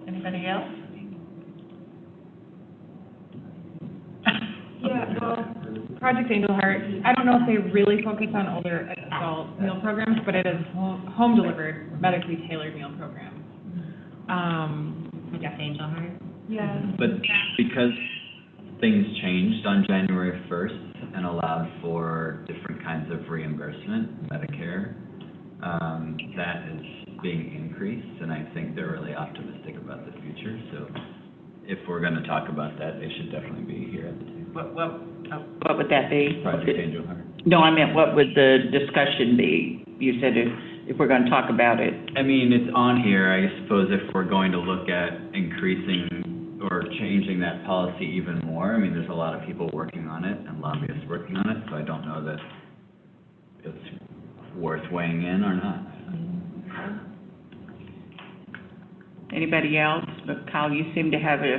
Anybody else? Yeah, well, Project Angel Heart, I don't know if they really focus on older adult meal programs, but it is home-delivered, medically tailored meal program. Project Angel Heart? Yeah. But because things changed on January 1st and allowed for different kinds of reimbursement, Medicare, that is being increased, and I think they're really optimistic about the future. So if we're going to talk about that, they should definitely be here at the table. What would that be? Project Angel Heart. No, I meant what would the discussion be? You said if we're going to talk about it. I mean, it's on here. I suppose if we're going to look at increasing or changing that policy even more, I mean, there's a lot of people working on it and lobbyists working on it, so I don't know that it's worth weighing in or not. Anybody else? But Kyle, you seem to have a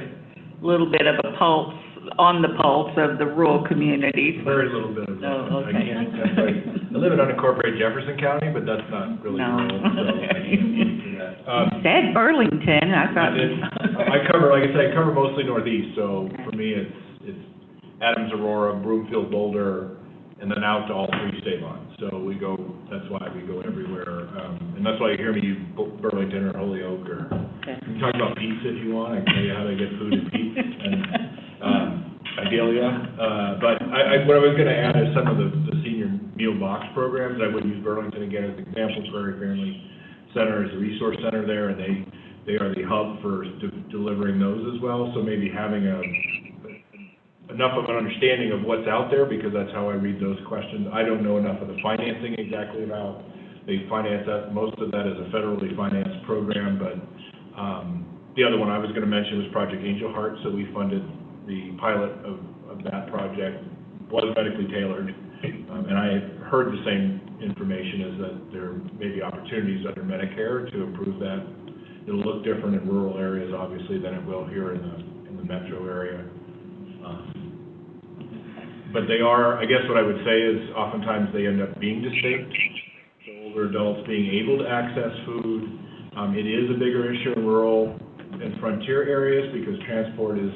little bit of a pulse of the rural communities. Very little bit of that. Oh, okay. I live in unincorporated Jefferson County, but that's not really rural, so I can't do that. Said Burlington, I thought. I cover mostly Northeast, so for me, it's Adams, Aurora, Broomfield, Boulder, and then out to all 3 state lines. So that's why we go everywhere. And that's why you hear me use Burlington or Holyoke, or you can talk about pizza if you want. I can tell you how to get food and pizza and Idalia. But what I was going to add is some of the senior meal box programs. I would use Burlington again as an example. Prairie Family Center is a resource center there, and they are the hub for delivering those as well. So maybe having enough of an understanding of what's out there, because that's how I read those questions. I don't know enough of the financing exactly about. They finance that. Most of that is a federally financed program, but the other one I was going to mention was Project Angel Heart. So we funded the pilot of that project. Was medically tailored, and I heard the same information, is that there may be opportunities under Medicare to improve that. It'll look different in rural areas, obviously, than it will here in the metro area. But they are, I guess what I would say is oftentimes they end up being distinct. So older adults being able to access food. It is a bigger issue in rural and frontier areas because transport is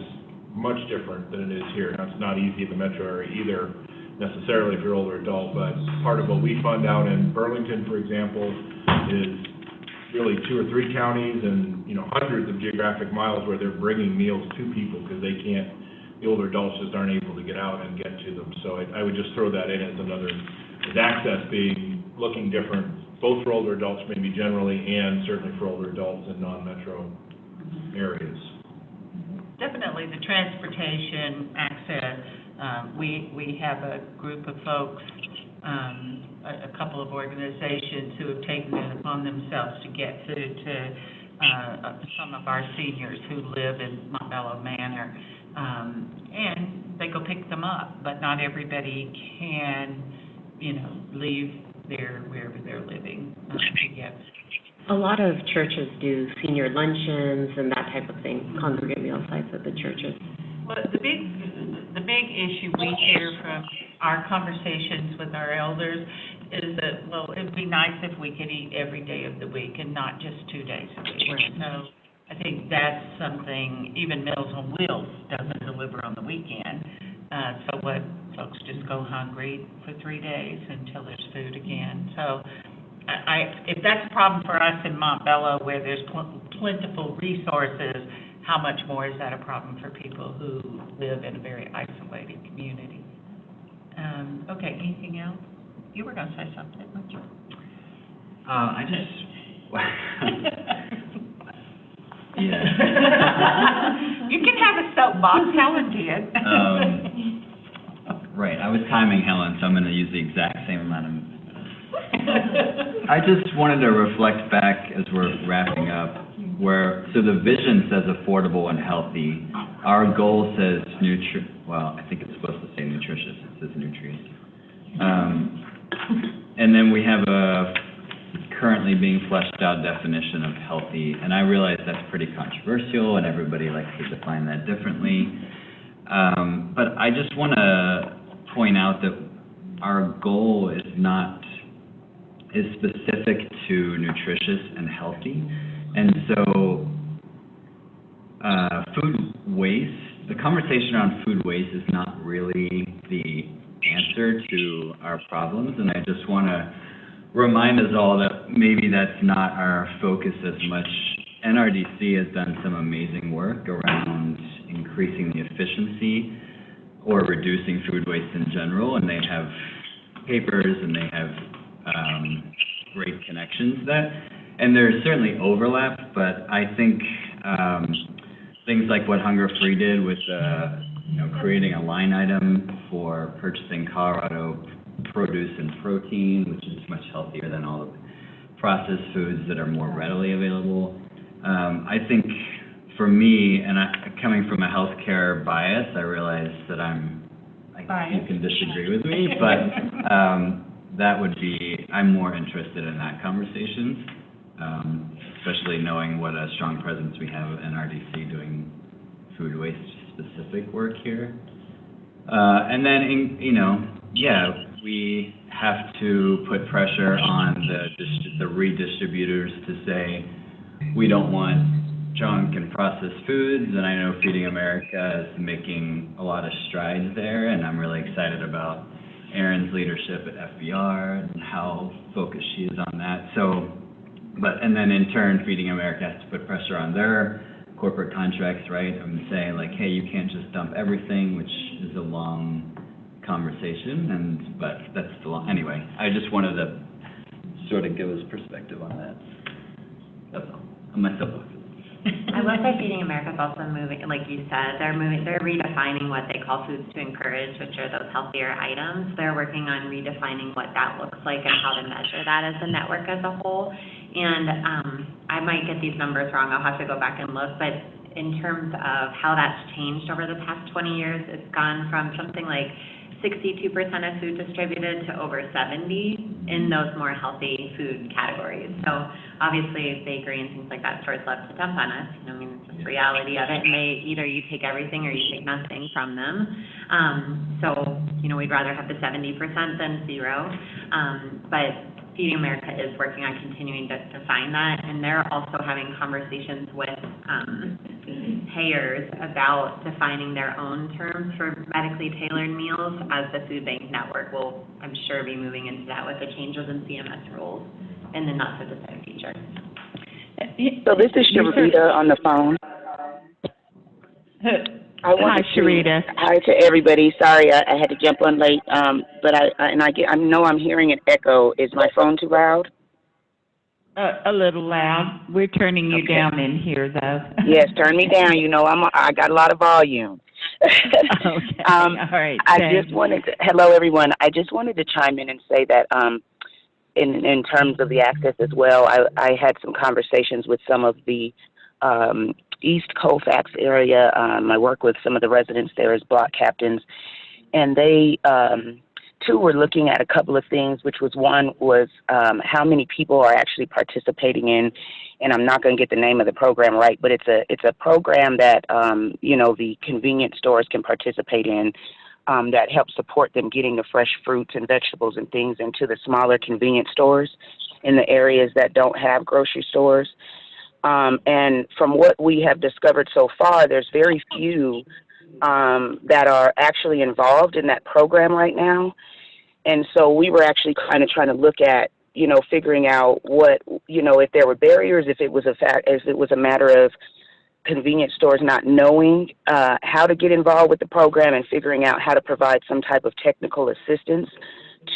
much different than it is here. Now, it's not easy in the metro area either, necessarily if you're older adult, but part of what we fund out in Burlington, for example, is really 2 or 3 counties and, hundreds of geographic miles where they're bringing meals to people because they can't, the older adults just aren't able to get out and get to them. So I would just throw that in as another, as access looking different, both for older adults maybe generally and certainly for older adults in non-metro areas. Definitely the transportation access. We have a group of folks, a couple of organizations who have taken it upon themselves to get food to some of our seniors who live in Montbello Manor. And they go pick them up, but not everybody can, leave wherever they're living to get. A lot of churches do senior luncheons and that type of thing, congregate meal sites at the churches. Well, the big issue we hear from our conversations with our elders is that, well, it'd be nice if we could eat every day of the week and not just 2 days a week. Right. So I think that's something, even Meals on Wheels doesn't deliver on the weekend. So what, folks just go hungry for 3 days until there's food again. So if that's a problem for us in Montbello where there's plentiful resources, how much more is that a problem for people who live in a very isolated community? Okay, anything else? You were going to say something, weren't you? I just, yeah. You can have a soapbox, Helen did. Right, I was timing Helen, so I'm going to use the exact same amount of minutes. I just wanted to reflect back as we're wrapping up, so the vision says affordable and healthy. Our goal says I think it's supposed to say nutritious, it says nutrient. And then we have a currently being fleshed out definition of healthy, and I realize that's pretty controversial and everybody likes to define that differently. But I just want to point out that our goal is specific to nutritious and healthy. And so food waste, the conversation around food waste is not really the answer to our problems. And I just want to remind us all that maybe that's not our focus as much. NRDC has done some amazing work around increasing the efficiency or reducing food waste in general, and they have papers and they have great connections to that. And there's certainly overlap, but I think things like what Hunger Free did with creating a line item for purchasing Colorado produce and protein, which is much healthier than all of the processed foods that are more readily available. I think for me, and coming from a healthcare bias, I realize that you can disagree with me, but I'm more interested in that conversation, especially knowing what a strong presence we have in NRDC doing food waste specific work here. And then, we have to put pressure on the redistributors to say, we don't want junk and processed foods, and I know Feeding America is making a lot of strides there, and I'm really excited about Erin's leadership at FBR and how focused she is on that. And then in turn, Feeding America has to put pressure on their corporate contracts, right? And say like, hey, you can't just dump everything, which is a long conversation, but that's anyway, I just wanted to sort of give us perspective on that. That's all. On my soapbox. I will say Feeding America is also moving, like you said, they're redefining what they call foods to encourage, which are those healthier items. They're working on redefining what that looks like and how to measure that as a network as a whole. And I might get these numbers wrong, I'll have to go back and look, but in terms of how that's changed over the past 20 years, it's gone from something like 62% of food distributed to over 70 in those more healthy food categories. So obviously bakery and things like that, stores love to dump on us. It's just reality of it. And either you take everything or you take nothing from them. So we'd rather have the 70% than zero. But Feeding America is working on continuing to define that, and they're also having conversations with payers about defining their own terms for medically tailored meals, as the food bank network will, I'm sure, be moving into that with the changes in CMS rules in the not so distant future. So this is Sharita on the phone. Hi, Sharita. Hi to everybody. Sorry, I had to jump on late. But I know I'm hearing an echo. Is my phone too loud? A little loud. We're turning you down in here, though. Yes, turn me down. You know, I got a lot of volume. Okay. All right. Hello, everyone. I just wanted to chime in and say that in terms of the access as well, I had some conversations with some of the East Colfax area. I work with some of the residents there as block captains, and they too were looking at a couple of things, which was one was how many people are actually participating in, and I'm not going to get the name of the program right, but it's a program that the convenience stores can participate in that helps support them getting the fresh fruits and vegetables and things into the smaller convenience stores in the areas that don't have grocery stores. And from what we have discovered so far, there's very few that are actually involved in that program right now. And so we were actually kind of trying to look at, figuring out what, if there were barriers, if it was a matter of convenience stores not knowing how to get involved with the program and figuring out how to provide some type of technical assistance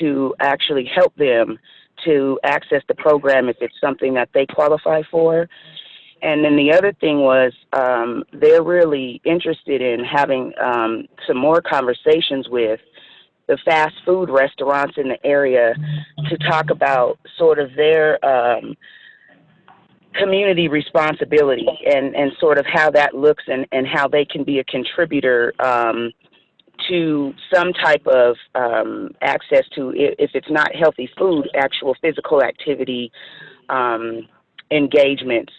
to actually help them to access the program if it's something that they qualify for. And then the other thing was they're really interested in having some more conversations with the fast food restaurants in the area to talk about sort of their community responsibility and sort of how that looks and how they can be a contributor to some type of access to, if it's not healthy food, actual physical activity engagements.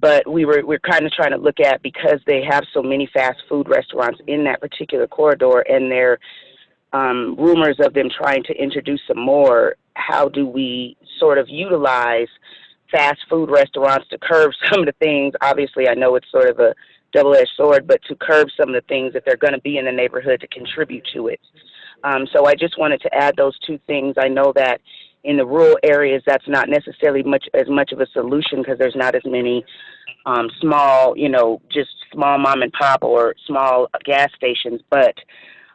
But we're kind of trying to look at, because they have so many fast food restaurants in that particular corridor, and there rumors of them trying to introduce some more, how do we sort of utilize fast food restaurants to curb some of the things? Obviously, I know it's sort of a double-edged sword, but to curb some of the things if they're going to be in the neighborhood to contribute to it. So I just wanted to add those two things. I know that in the rural areas, that's not necessarily as much of a solution, because there's not as many small, just small mom and pop or small gas stations. But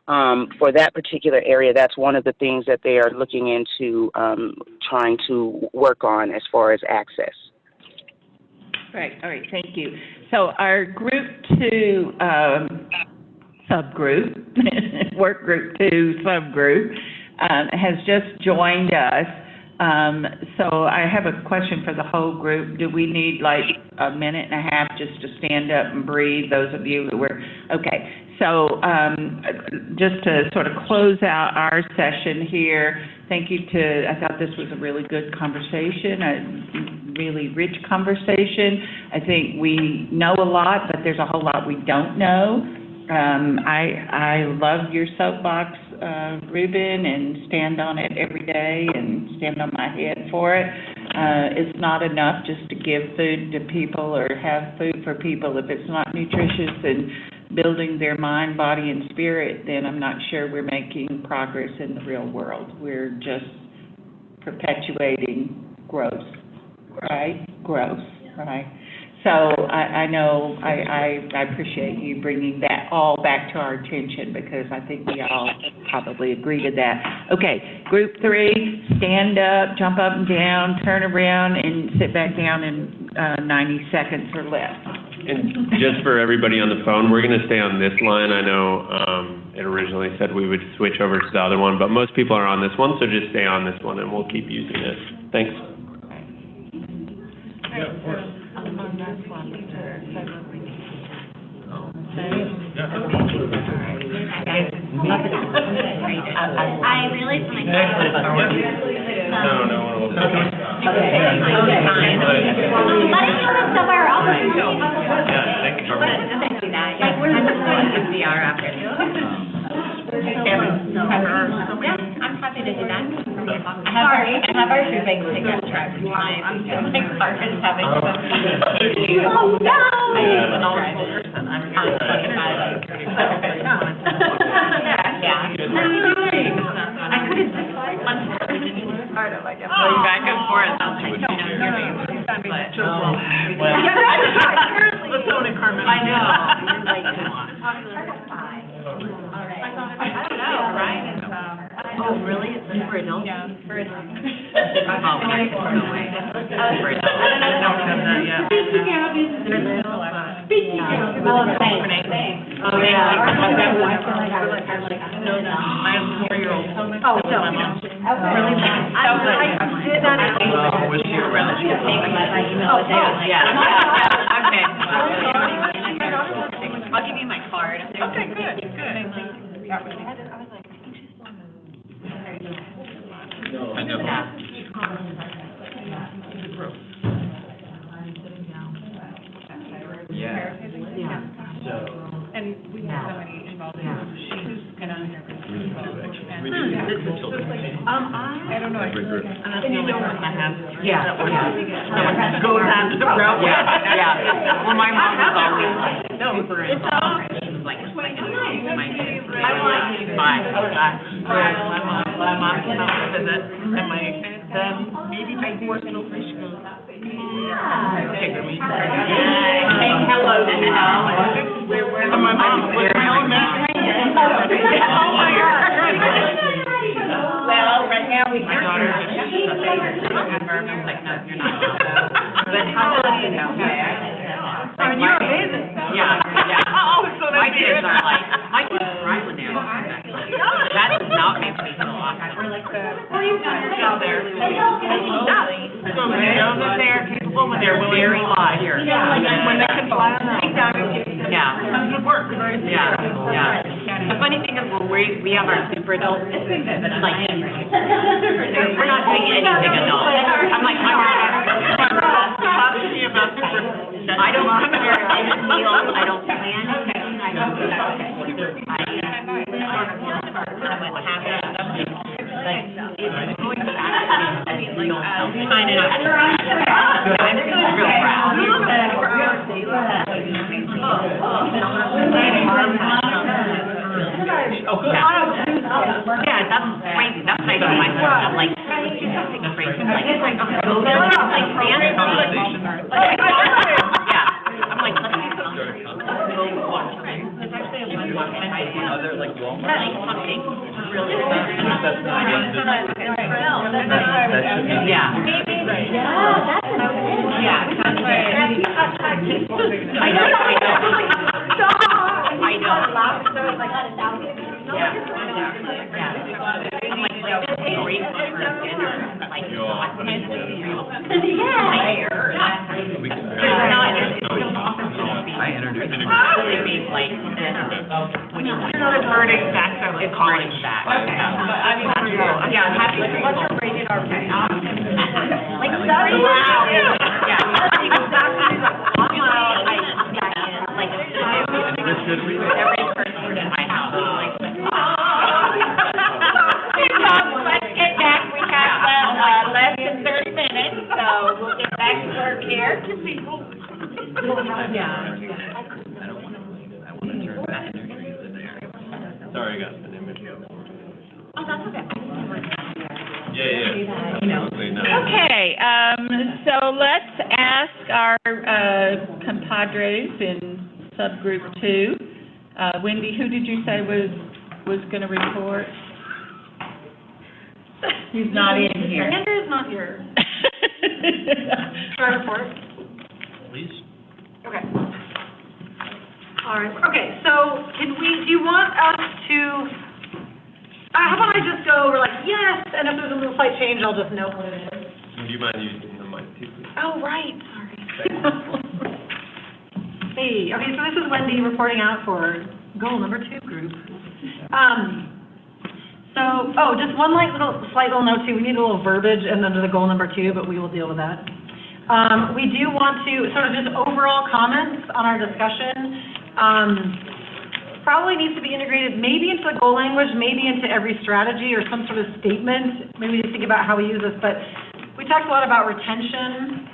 for that particular area, that's one of the things that they are looking into trying to work on as far as access. Right. All right. Thank you. So our Group 2 subgroup, Workgroup 2 subgroup, has just joined us. So I have a question for the whole group. Do we need like a minute and a half just to stand up and breathe, those of you who were, okay. So just to sort of close out our session here, thank you I thought this was a really good conversation, a really rich conversation. I think we know a lot, but there's a whole lot we don't know. I love your soapbox, Ruben, and stand on it every day and stand on my head for it. It's not enough just to give food to people or have food for people. If it's not nutritious and building their mind, body, and spirit, then I'm not sure we're making progress in the real world. We're just perpetuating growth, right? Growth, right? So I know I appreciate you bringing that all back to our attention, because I think we all probably agree to that. Okay, Group 3, stand up, jump up and down, turn around, and sit back down in 90 seconds or less. And just for everybody on the phone, we're going to stay on this line. I know it originally said we would switch over to the other one, but most people are on this one, so just stay on this one and we'll keep using it. Thanks. I'm on that one. I realized when I like, we're not going to VR after. I'm happy to do that. I have our food bank pickup truck. My car is having some issues. Oh, no! a knowledgeable person. I'm not 25. Yeah. I couldn't, like, going back and forth, I was like, no, you're let's go to Carmen. I know. I don't know, right? Oh, really? It's for adults? Yeah, for adults. Oh, no way. For adults. I don't have that yet. Speaking out is. Speaking out. Oh, thanks. Oh, yeah. No, I have a 4-year-old. Oh, so. Really bad. I did that. Wish you were around. Oh, yeah. Okay. I'll give you my card. Okay, good. I was like, I think she's still in the. I know. Yeah. Yeah. So. And we have somebody involved in she's gonna. I don't know. And you know what I have. Yeah. Go down to the road. Yeah. Well, my mom was always like, super involved. She was like, my mom came out to visit, and then maybe my work no fish goes. Okay, good. Saying hello to you. And my mom was my elementary. Oh my God. Well, right now we. My daughter is environment, like, no, you're not. But how do you know? Like, you're amazing. Yeah. Oh, so my kids are like, my kids cry when they're back. That does not make me feel awkward. We're like, well, you've done yourself there. So they know that they're capable, but they're very live. Yeah. When they can fly on that. Yeah. Good work. Yeah. The funny thing is, when we have our super adults, like, we're not doing anything adult. I'm like, talk to me about super. I don't prepare any meals. I don't plan anything. I don't do that. What happened? Like, it's going back to me, like, kind of. I'm real proud. Yeah, that's crazy. That's what I do my husband. I'm like, let's do something crazy. Like, it's like, go down, like, dance. Yeah. I'm like, let's do something. There's actually a bunch of other, like, something really. Yeah. Yeah, that's right. I know. Yeah. I'm like, this is great for dinner. Like, I introduced him. Really means like, when you burning back, it's calling back. I mean, yeah, I'm happy. What's your rated R? Like, that's loud. Yeah. Every person in my house is like, let's get back. We have less than 30 minutes, so we'll get back to work here. Yeah. I want to turn back in your trees in there. Sorry, I got the image. Oh, that's okay. Yeah. Okay, so let's ask our compadres in subgroup 2. Wendy, who did you say was going to report? He's not in here. Andrew's not here. Should I report? Please. Okay. All right. Okay, so do you want us to, how about I just go over like, yes, and if there's a little slight change, I'll just note what it is. Do you mind using the mic too, please? Oh, right, sorry. Hey, okay, so this is Wendy reporting out for goal number 2 group. Just one slight little note too, we need a little verbiage and under the goal number 2, but we will deal with that. We do want to sort of just overall comments on our discussion. Probably needs to be integrated maybe into the goal language, maybe into every strategy or some sort of statement. Maybe we need to think about how we use this, but we talked a lot about retention.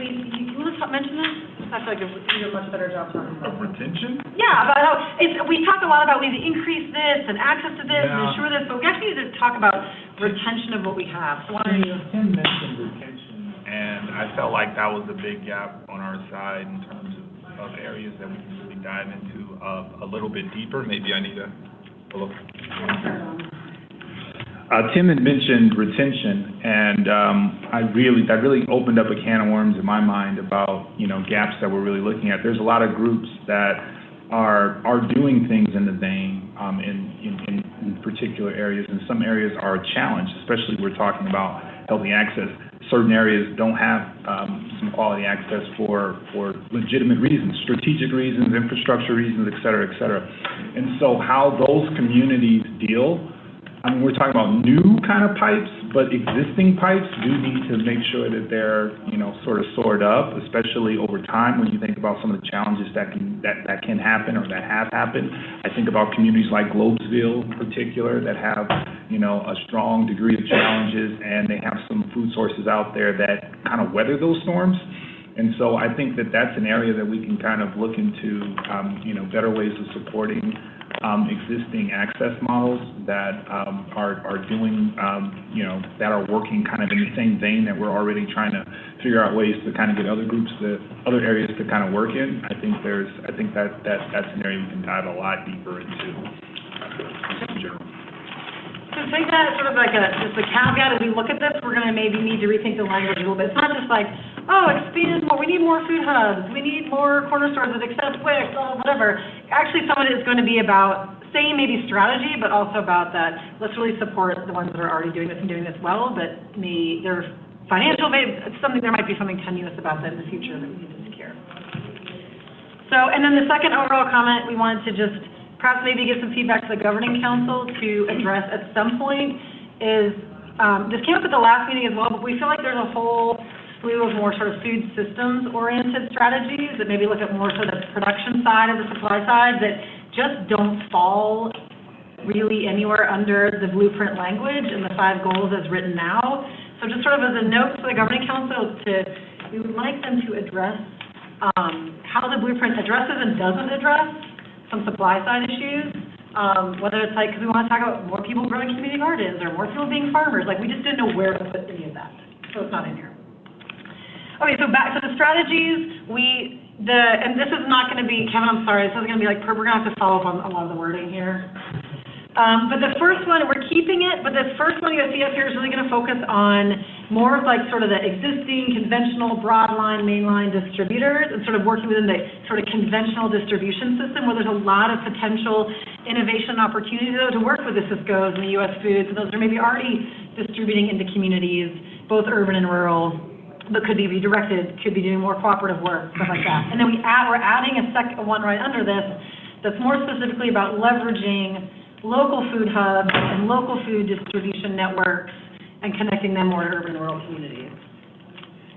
you want to mention that? I feel like you do a much better job talking about Retention? Yeah, about how, we talk a lot about we need to increase this and access to this and Yeah. ensure this, but we actually need to talk about retention of what we have. So why don't you? Tim mentioned retention, and I felt like that was a big gap on our side in terms of areas that we can really dive into a little bit deeper. Maybe I need a look. Tim had mentioned retention, and that really opened up a can of worms in my mind about, gaps that we're really looking at. There's a lot of groups that are doing things in the vein in particular areas, and some areas are a challenge, especially we're talking about healthy access. Certain areas don't have some quality access for legitimate reasons, strategic reasons, infrastructure reasons, et cetera, et cetera. And so how those communities deal, we're talking about new kind of pipes, but existing pipes do need to make sure that they're, sort of stored up, especially over time when you think about some of the challenges that can happen or that have happened. I think about communities like Globesville in particular that have, a strong degree of challenges, and they have some food sources out there that kind of weather those storms. And so I think that that's an area that we can kind of look into, better ways of supporting existing access models that are doing, that are working kind of in the same vein that we're already trying to figure out ways to kind of get other areas to kind of work in. I think that's an area we can dive a lot deeper into in general. So take that as sort of like just a caveat as we look at this, we're going to maybe need to rethink the language a little bit. It's not just like, expand more, we need more food hubs, we need more corner stores that accept Wix, whatever. Actually, some of it is going to be about same maybe strategy, but also about that, let's really support the ones that are already doing this and doing this well, but they're financial, there might be something tenuous about that in the future that we need to secure. So, and then the second overall comment, we wanted to just perhaps maybe give some feedback to the governing council to address at some point is, this came up at the last meeting as well, but we feel like there's a whole slew of more sort of food systems oriented strategies that maybe look at more sort of the production side of the supply side that just don't fall really anywhere under the blueprint language and the 5 goals as written now. So just sort of as a note to the governing council, we would like them to address how the blueprint addresses and doesn't address some supply side issues, whether it's like, because we want to talk about more people growing community gardens or more people being farmers, like we just didn't know where to put any of that, so it's not in here. Okay, so back to the strategies, and this is not going to be, Kevin, I'm sorry, this is going to be like, we're going to have to follow up on a lot of the wording here. But the first one, we're keeping it, but the first one you see up here is really going to focus on more of like sort of the existing conventional broadline, mainline distributors and sort of working within the sort of conventional distribution system where there's a lot of potential innovation opportunities though to work with the Cisco's and the US Foods, and those are maybe already distributing into communities, both urban and rural, but could be redirected, could be doing more cooperative work, stuff like that. And then we're adding a second one right under this that's more specifically about leveraging local food hubs and local food distribution networks and connecting them more to urban and rural communities.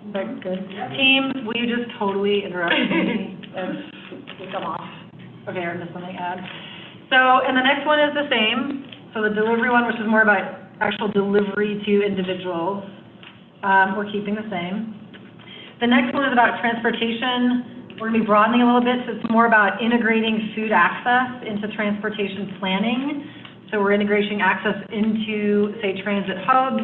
Is that good? Team, will you just totally interrupt me and come off? Okay, I missed something to add. So, and the next one is the same. So the delivery one, which is more about actual delivery to individuals, we're keeping the same. The next one is about transportation. We're going to be broadening a little bit, so it's more about integrating food access into transportation planning. So we're integrating access into, say, transit hubs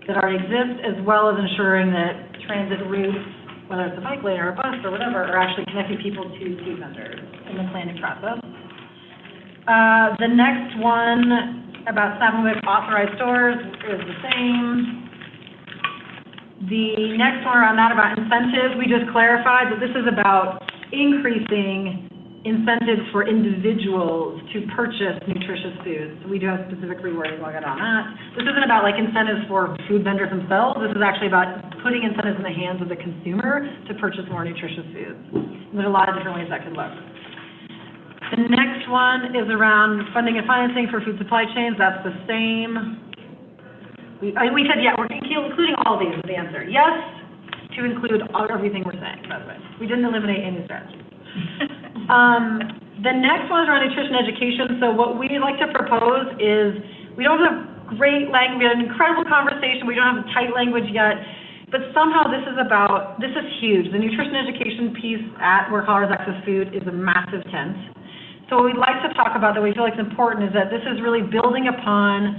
that already exist, as well as ensuring that transit routes, whether it's a bike lane or a bus or whatever, are actually connecting people to food vendors in the planning process. The next one about stopping with authorized stores is the same. The next one around that about incentives, we just clarified that this is about increasing incentives for individuals to purchase nutritious foods. So we do have specific rewording on that. This isn't about like incentives for food vendors themselves. This is actually about putting incentives in the hands of the consumer to purchase more nutritious foods. And there's a lot of different ways that could look. The next one is around funding and financing for food supply chains. That's the same. We said, yeah, we're including all these is the answer. Yes, to include everything we're saying, by the way. We didn't eliminate any strategies. The next one is around nutrition education. So what we'd like to propose is, we don't have great language, we had an incredible conversation, we don't have tight language yet. But somehow this is huge. The nutrition education piece at Where Colorado's Access Food is a massive tent. So what we'd like to talk about that we feel like is important is that this is really building upon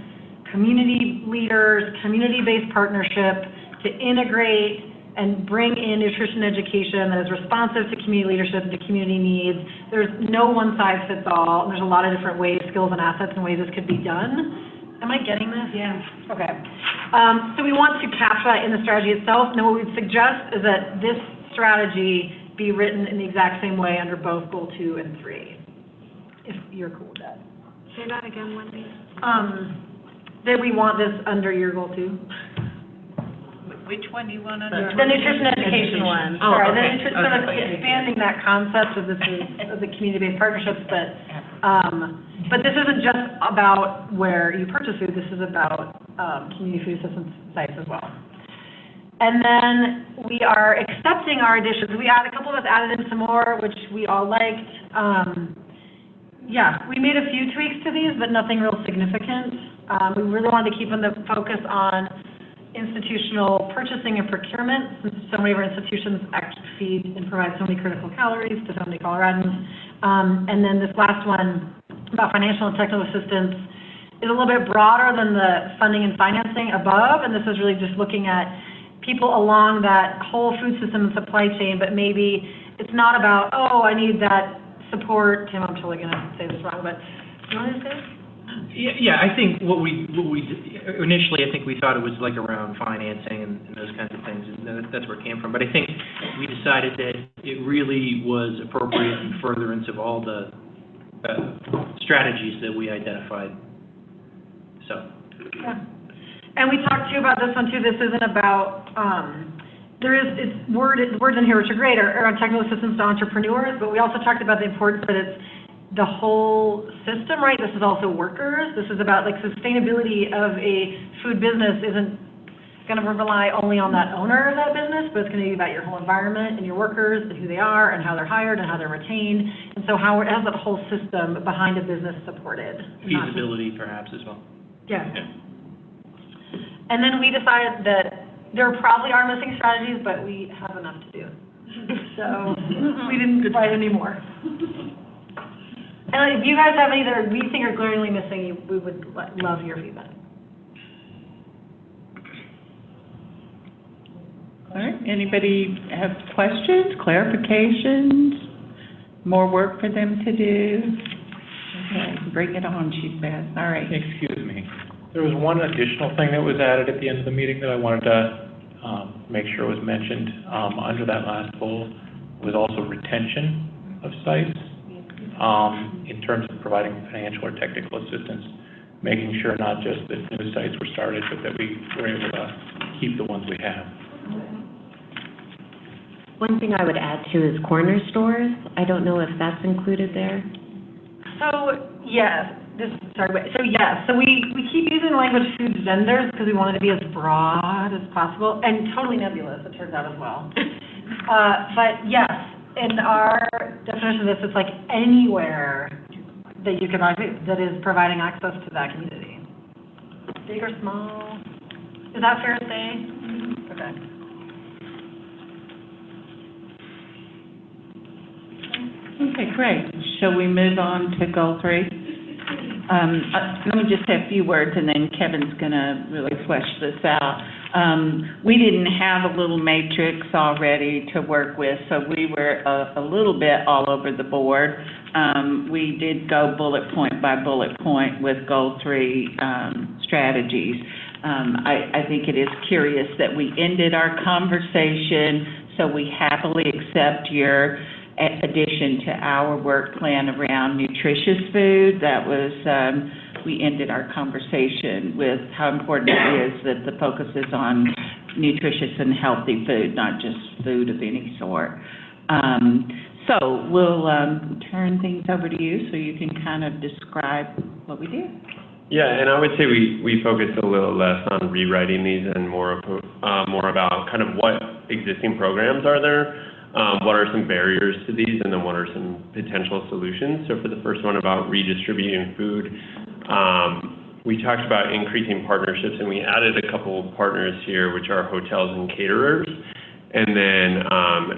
community leaders, community-based partnership to integrate and bring in nutrition education that is responsive to community leadership and to community needs. There's no one size fits all. There's a lot of different ways, skills and assets and ways this could be done. Am I getting this? Yeah. Okay. So we want to capture that in the strategy itself. And what we'd suggest is that this strategy be written in the exact same way under both goal 2 and 3, if you're cool with that. Say that again, Wendy. That we want this under your goal 2. Which one do you want under? The nutrition education one. Oh, Sorry, okay. sort of expanding that concept of this is of the community-based partnerships, but this isn't just about where you purchase food. This is about community food assistance sites as well. And then we are accepting our additions. A couple of us added in some more, which we all liked. Yeah, we made a few tweaks to these, but nothing real significant. We really wanted to keep the focus on institutional purchasing and procurement, since so many of our institutions actually feed and provide so many critical calories to so many Coloradans. And then this last one about financial and technical assistance is a little bit broader than the funding and financing above, and this is really just looking at people along that whole food system and supply chain, but maybe it's not about, oh, I need that support. Tim, I'm totally going to say this wrong, but do you want to say it? Yeah, I think what we initially, I think we thought it was like around financing and those kinds of things, and that's where it came from. But I think we decided that it really was appropriate in furtherance of all the strategies that we identified. So. Yeah. And we talked too about this one too. This isn't about words in here which are great are on technical assistance to entrepreneurs, but we also talked about the importance that it's the whole system, right? This is also workers. This is about like sustainability of a food business isn't going to rely only on that owner of that business, but it's going to be about your whole environment and your workers and who they are and how they're hired and how they're retained. And so how it has that whole system behind a business supported. Feasibility perhaps as well. Yeah. And then we decided that there probably are missing strategies, but we have enough to do. So we didn't write any more. And if you guys have any that we think are glaringly missing, we would love your feedback. All right, anybody have questions, clarifications, more work for them to do? Okay, bring it on, Chief Bass. All right. Excuse me. There was one additional thing that was added at the end of the meeting that I wanted to make sure was mentioned under that last goal, was also retention of sites. In terms of providing financial or technical assistance, making sure not just that new sites were started, but that we were able to keep the ones we have. One thing I would add too is corner stores. I don't know if that's included there. So, yes. So we keep using the language food vendors because we want it to be as broad as possible and totally nebulous, it turns out as well. But yes, in our definition of this, it's like anywhere that you can buy food that is providing access to that community. Big or small. Is that fair to say? Okay. Okay, great. Shall we move on to goal 3? Let me just say a few words, and then Kevin's going to really flesh this out. We didn't have a little matrix already to work with, so we were a little bit all over the board. We did go bullet point by bullet point with goal 3 strategies. I think it is curious that we ended our conversation, so we happily accept your addition to our work plan around nutritious food. That was, we ended our conversation with how important it is that the focus is on nutritious and healthy food, not just food of any sort. So we'll turn things over to you so you can kind of describe what we did. Yeah, and I would say we focused a little less on rewriting these and more about kind of what existing programs are there. What are some barriers to these, and then what are some potential solutions? So for the first one about redistributing food, We talked about increasing partnerships, and we added a couple of partners here, which are hotels and caterers, and then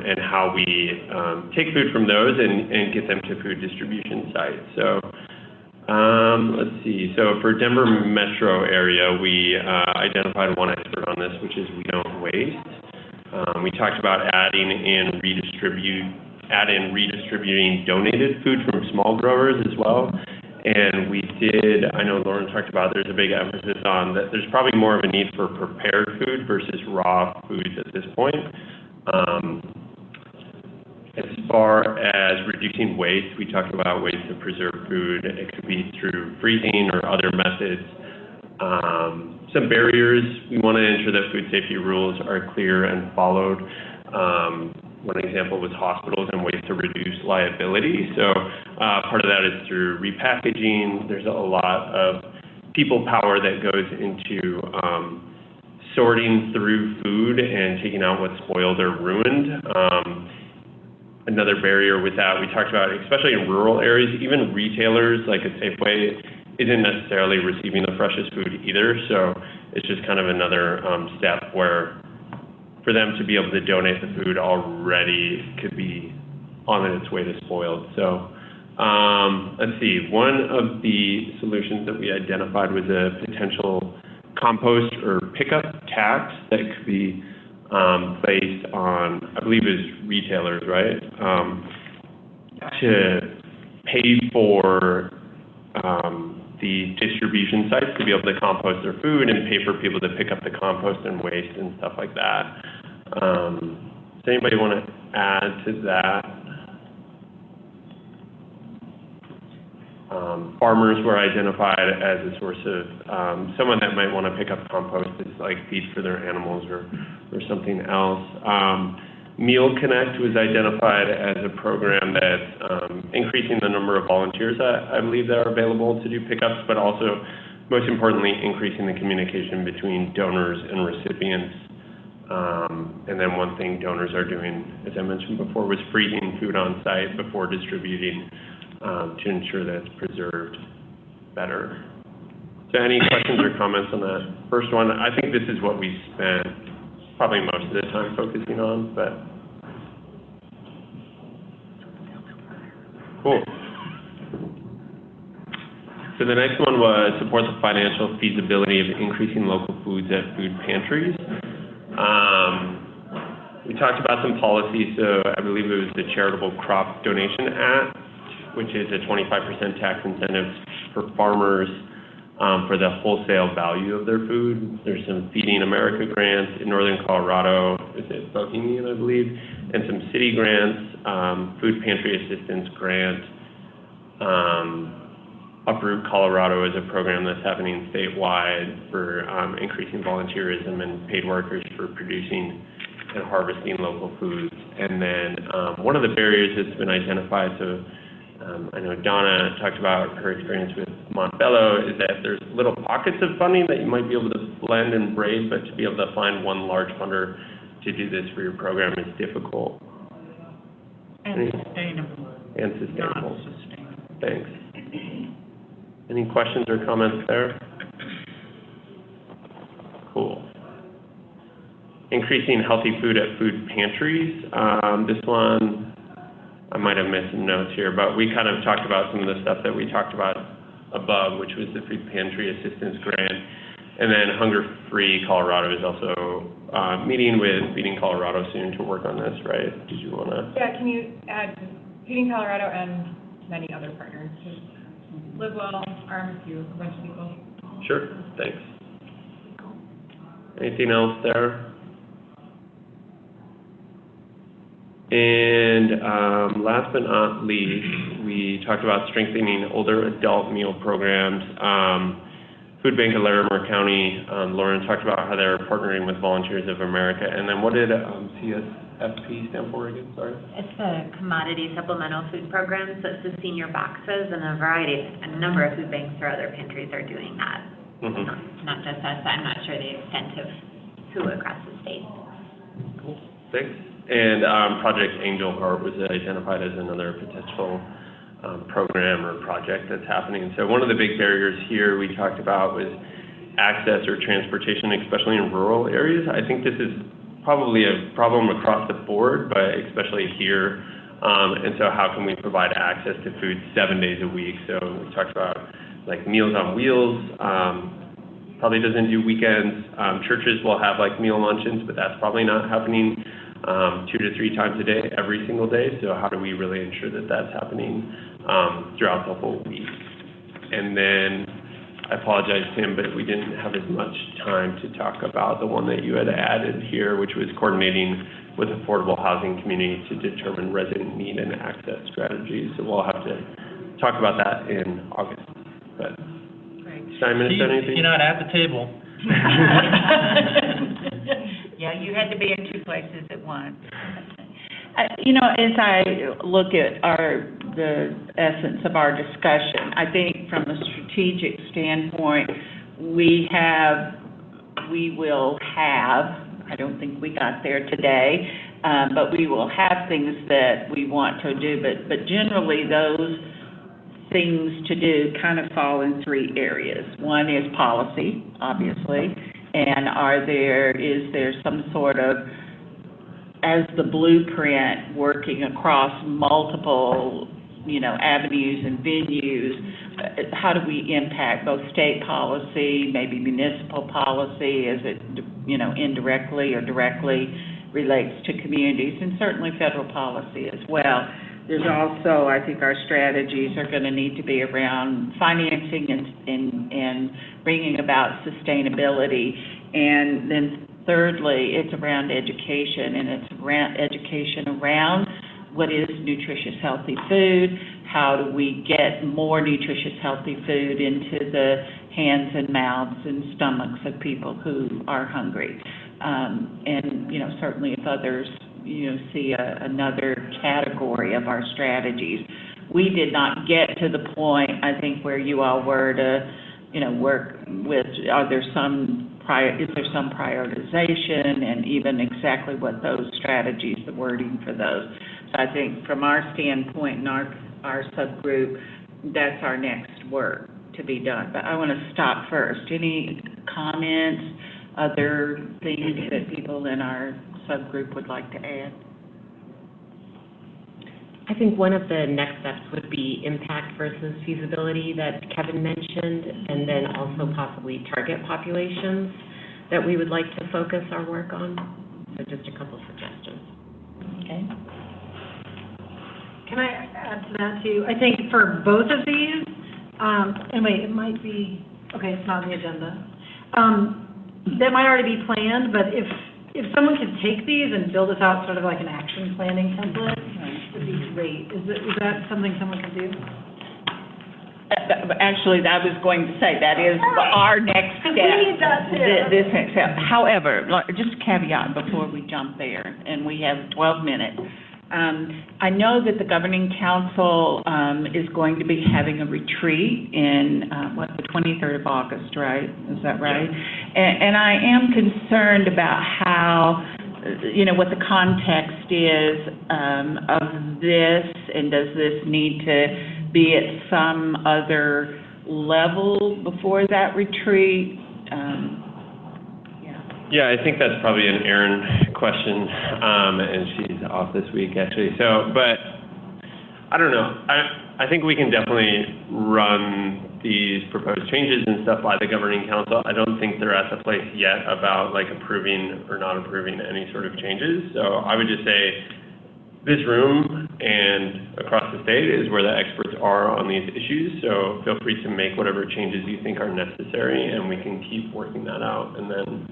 and how we take food from those and get them to food distribution sites. So let's see. So for Denver metro area, we identified one expert on this, which is We Don't Waste. We talked about adding in redistributing donated food from small growers as well. And we did, I know Lauren talked about, there's a big emphasis on that there's probably more of a need for prepared food versus raw foods at this point. As far as reducing waste, we talked about ways to preserve food. It could be through freezing or other methods. Some barriers, we want to ensure that food safety rules are clear and followed. One example was hospitals and ways to reduce liability. So part of that is through repackaging. There's a lot of people power that goes into sorting through food and taking out what's spoiled or ruined. Another barrier with that, we talked about, especially in rural areas, even retailers like a Safeway isn't necessarily receiving the freshest food either. So it's just kind of another step where for them to be able to donate the food already could be on its way to spoiled. So let's see, one of the solutions that we identified was a potential compost or pickup tax that could be placed on, I believe it was retailers, right? To pay for the distribution sites to be able to compost their food and pay for people to pick up the compost and waste and stuff like that. Does anybody want to add to that? Farmers were identified as a source of someone that might want to pick up compost as like feed for their animals or something else. Meal Connect was identified as a program that's increasing the number of volunteers I believe that are available to do pickups, but also, most importantly, increasing the communication between donors and recipients. And then one thing donors are doing, as I mentioned before, was freezing food on site before distributing to ensure that it's preserved better. So any questions or comments on that first one? I think this is what we spent probably most of the time focusing on, but cool. So the next one was support the financial feasibility of increasing local foods at food pantries. We talked about some policies, so I believe it was the Charitable Crop Donation Act, which is a 25% tax incentive for farmers for the wholesale value of their food. There's some Feeding America grants in Northern Colorado, is it Bohemian, I believe, and some city grants, Food Pantry Assistance Grant. Uproot Colorado is a program that's happening statewide for increasing volunteerism and paid workers for producing and harvesting local foods. And then one of the barriers that's been identified, so I know Donna talked about her experience with Montbello, is that there's little pockets of funding that you might be able to blend and braid, but to be able to find one large funder to do this for your program is difficult. And sustainable. And sustainable. Not sustainable. Thanks. Any questions or comments there? Cool. Increasing healthy food at food pantries. This one, I might have missed some notes here, but we kind of talked about some of the stuff that we talked about above, which was the Food Pantry Assistance Grant. And then Hunger Free Colorado is also meeting with Feeding Colorado soon to work on this, right? Did you want to? Yeah, can you add Feeding Colorado and many other partners? Live Well, RMQ, a bunch of people. Sure, thanks. Anything else there? And last but not least, we talked about strengthening older adult meal programs. Food Bank of Larimer County, Lauren talked about how they're partnering with Volunteers of America. And then what did CSFP stand for again? Sorry. It's the Commodity Supplemental Food Program, so it's the senior boxes, and a number of food banks or other pantries are doing that. Mm-hmm. Not just us, I'm not sure the extent of who across the state. Cool, thanks. And Project Angel Heart was identified as another potential program or project that's happening. So one of the big barriers here we talked about was access or transportation, especially in rural areas. I think this is probably a problem across the board, but especially here. And so how can we provide access to food 7 days a week? So we talked about like Meals on Wheels, probably doesn't do weekends. Churches will have like meal luncheons, but that's probably not happening 2 to 3 times a day, every single day. So how do we really ensure that that's happening throughout the whole week? And then I apologize, Tim, but we didn't have as much time to talk about the one that you had added here, which was coordinating with affordable housing community to determine resident need and access strategies. So we'll have to talk about that in August. But Simon, is there anything? You're not at the table. Yeah, you had to be in 2 places at once. You know, as I look at the essence of our discussion, I think from a strategic standpoint, we will have, I don't think we got there today, but we will have things that we want to do, but generally those things to do kind of fall in 3 areas. One is policy, obviously, and is there some sort of, as the blueprint, working across multiple, avenues and venues, how do we impact both state policy, maybe municipal policy, as it, indirectly or directly relates to communities, and certainly federal policy as well. There's also, I think our strategies are going to need to be around financing and bringing about sustainability. And then thirdly, it's around education, and it's around education around what is nutritious, healthy food, how do we get more nutritious, healthy food into the hands and mouths and stomachs of people who are hungry. And, certainly if others, see another category of our strategies. We did not get to the point, I think, where you all were to, work with, is there some prioritization and even exactly what those strategies, the wording for those. So I think from our standpoint and our subgroup, that's our next work to be done. But I want to stop first. Any comments, other things that people in our subgroup would like to add? I think one of the next steps would be impact versus feasibility that Kevin mentioned, and then also possibly target populations that we would like to focus our work on. So just a couple of suggestions. Okay. Can I add to that too? I think for both of these, it might be, okay, it's not on the agenda. That might already be planned, but if someone could take these and build us out sort of like an action planning template, would be great. Is that something someone can do? Actually, I was going to say that is our next step. We need that too. This next step. However, just a caveat before we jump there, and we have 12 minutes. I know that the Governing Council is going to be having a retreat in, the 23rd of August, right? Is that right? And I am concerned about how, what the context is of this, and does this need to be at some other level before that retreat? Yeah, I think that's probably an Erin question, and she's off this week actually. So, but I don't know. I think we can definitely run these proposed changes and stuff by the Governing Council. I don't think they're at the place yet about like approving or not approving any sort of changes. So I would just say this room and across the state is where the experts are on these issues. So feel free to make whatever changes you think are necessary, and we can keep working that out. And then,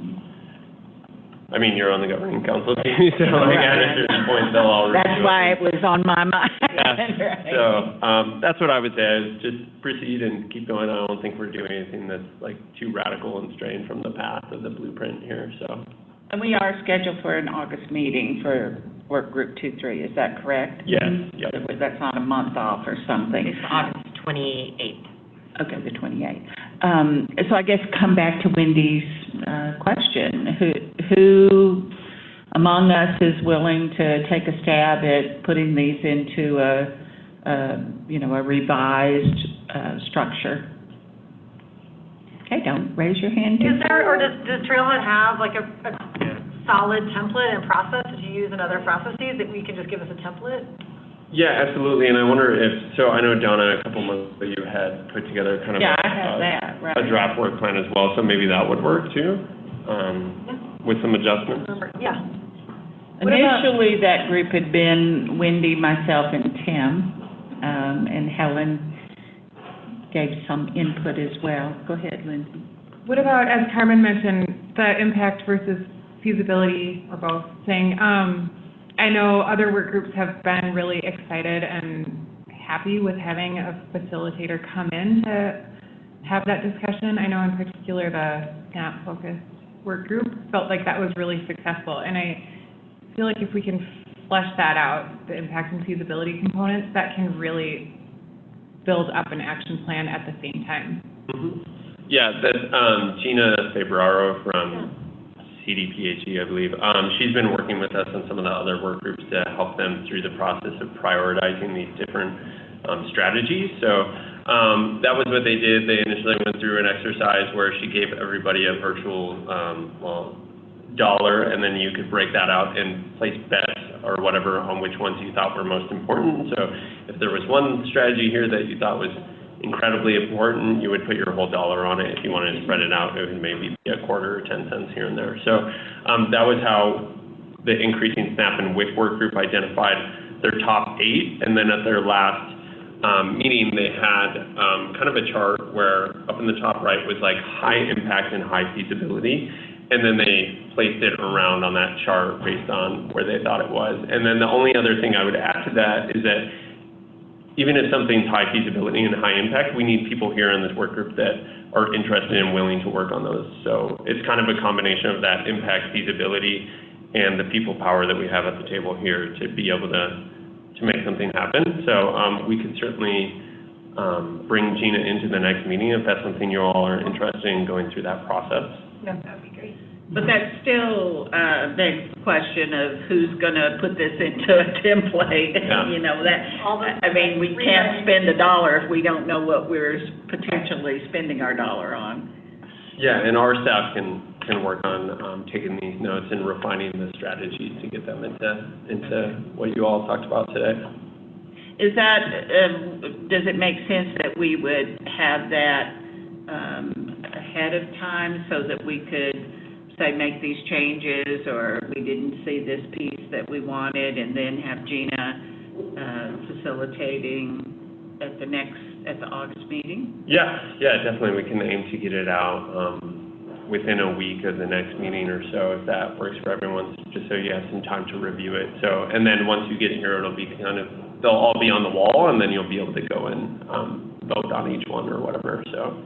I mean, you're on the Governing Council team, so like at a certain point they'll all review. That's why it was on my mind. Yeah. Right. So that's what I would say, is just proceed and keep going. I don't think we're doing anything that's like too radical and straying from the path of the blueprint here. So. And we are scheduled for an August meeting for Workgroup 2-3. Is that correct? Yes. Yep. So that's not a month off or something. It's August 28th. Okay, the 28th. So I guess come back to Wendy's question. Who among us is willing to take a stab at putting these into a a revised structure. Okay, don't raise your hand. Is there, or does Trailhead have like a solid template and process that you use in other processes that we can just give us a template? Yeah, absolutely, and I wonder if, so I know Donna, a couple months ago, you had put together kind of Yeah, I have that, right. a draft work plan as well, so maybe that would work too, with some adjustments. Yeah. Initially, that group had been Wendy, myself, and Tim, and Helen gave some input as well. Go ahead, Lindsay. What about, as Carmen mentioned, the impact versus feasibility, or both, saying, I know other work groups have been really excited and happy with having a facilitator come in to have that discussion. I know in particular the SNAP-focused work group felt like that was really successful, and I feel like if we can flesh that out, the impact and feasibility components, that can really build up an action plan at the same time. Mm-hmm. Yeah, that Gina Fabraro from CDPHE, I believe, she's been working with us on some of the other work groups to help them through the process of prioritizing these different strategies. So that was what they did. They initially went through an exercise where she gave everybody a virtual dollar, and then you could break that out and place bets or whatever on which ones you thought were most important. So if there was one strategy here that you thought was incredibly important, you would put your whole dollar on it. If you wanted to spread it out, it would maybe be a quarter or 10 cents here and there. So that was how the Increasing SNAP and WIC work group identified their top 8, and then at their last meeting, they had kind of a chart where up in the top right was like high impact and high feasibility, and then they placed it around on that chart based on where they thought it was. And then the only other thing I would add to that is that even if something's high feasibility and high impact, we need people here in this work group that are interested and willing to work on those. So it's kind of a combination of that impact, feasibility, and the people power that we have at the table here to be able to make something happen. So we could certainly bring Gina into the next meeting if that's something you all are interested in going through that process. Yeah, that'd be great. But that still begs the question of who's going to put this into a template. Yeah. I mean, we can't spend $1 if we don't know what we're potentially spending our dollar on. Yeah, and our staff can work on taking these notes and refining the strategies to get them into what you all talked about today. Is that, does it make sense that we would have that ahead of time so that we could say make these changes, or we didn't see this piece that we wanted, and then have Gina facilitating at the August meeting? Yeah, definitely. We can aim to get it out within a week of the next meeting or so, if that works for everyone, just so you have some time to review it. So, and then once you get here, it'll be they'll all be on the wall, and then you'll be able to go and vote on each one or whatever. So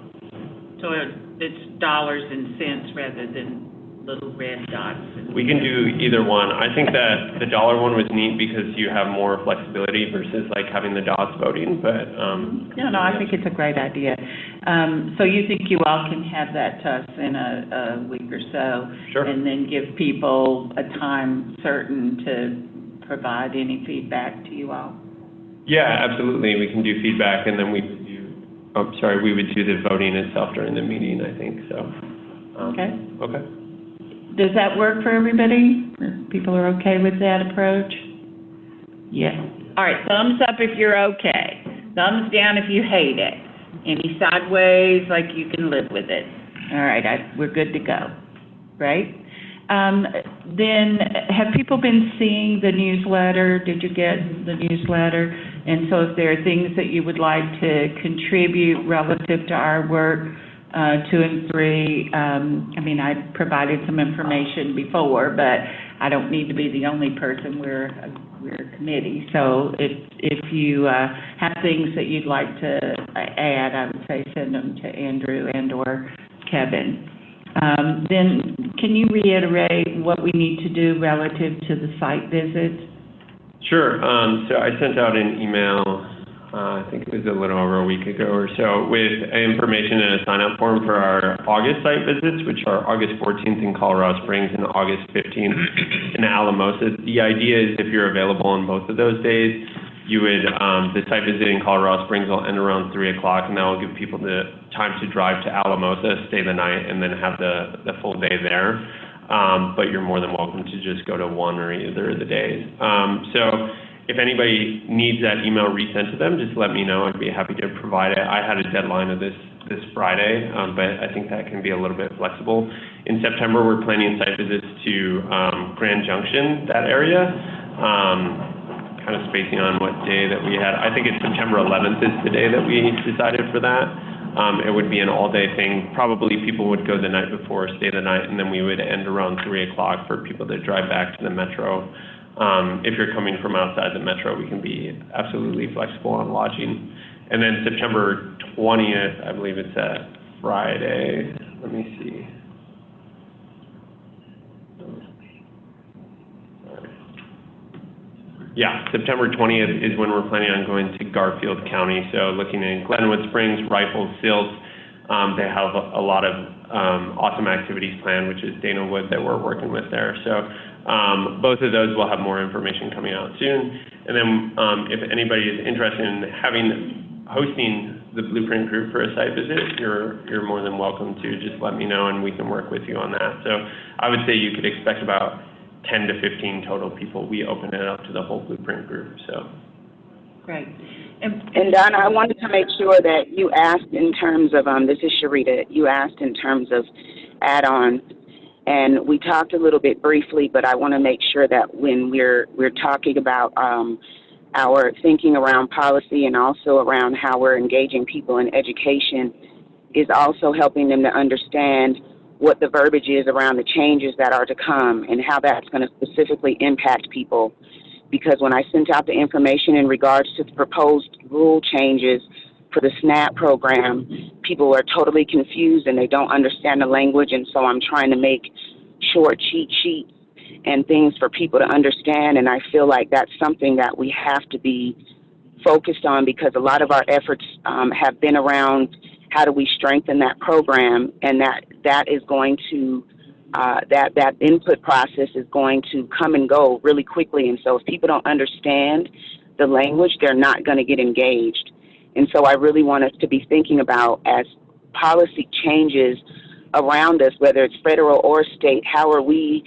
it's dollars and cents rather than little red dots. We can do either one. I think that the dollar one was neat because you have more flexibility versus like having the dots voting, but No, I think it's a great idea. So you think you all can have that to us in a week or so? Sure. And then give people a time certain to provide any feedback to you all? Yeah, absolutely. We can do feedback, and then we would do the voting itself during the meeting, I think, so. Okay. Does that work for everybody? People are okay with that approach? Yeah. All right, thumbs up if you're okay. Thumbs down if you hate it. Any sideways, like you can live with it. All right, we're good to go. Right? Then, have people been seeing the newsletter? Did you get the newsletter? And so if there are things that you would like to contribute relative to our work, 2 and 3, I provided some information before, but I don't need to be the only person. We're a committee. So if you have things that you'd like to add, I would say send them to Andrew and or Kevin. Then can you reiterate what we need to do relative to the site visits? Sure. So I sent out an email, I think it was a little over a week ago or so, with information and a sign-up form for our August site visits, which are August 14th in Colorado Springs and August 15th in Alamosa. The idea is if you're available on both of those days, the site visit in Colorado Springs will end around 3 o'clock, and that will give people the time to drive to Alamosa, stay the night, and then have the full day there. But you're more than welcome to just go to one or either of the days. So if anybody needs that email resent to them, just let me know. I'd be happy to provide it. I had a deadline of this Friday, but I think that can be a little bit flexible. In September, we're planning site visits to Grand Junction, that area. Kind of spacing on what day that we had. I think it's September 11th is the day that we decided for that. It would be an all-day thing. Probably people would go the night before, stay the night, and then we would end around 3 o'clock for people that drive back to the metro. If you're coming from outside the metro, we can be absolutely flexible on lodging. And then September 20th, I believe it's a Friday. Let me see. Yeah, September 20th is when we're planning on going to Garfield County. So looking in Glenwood Springs, Rifles, Silts, they have a lot of awesome activities planned, which is Dana Wood that we're working with there. So both of those will have more information coming out soon. And then if anybody is interested in hosting the Blueprint Group for a site visit, you're more than welcome to just let me know and we can work with you on that. So I would say you could expect about 10 to 15 total people. We open it up to the whole Blueprint Group, so. Great. And Donna, I wanted to make sure that you asked in terms of, this is Sharita, you asked in terms of add-ons, and we talked a little bit briefly, but I want to make sure that when we're talking about our thinking around policy and also around how we're engaging people in education is also helping them to understand what the verbiage is around the changes that are to come and how that's going to specifically impact people. Because when I sent out the information in regards to the proposed rule changes for the SNAP program, people were totally confused and they don't understand the language, and so I'm trying to make short cheat sheets and things for people to understand, and I feel like that's something that we have to be focused on because a lot of our efforts have been around how do we strengthen that program, and that is going to, that input process is going to come and go really quickly. And so if people don't understand the language, they're not going to get engaged. And so I really want us to be thinking about as policy changes around us, whether it's federal or state, how are we,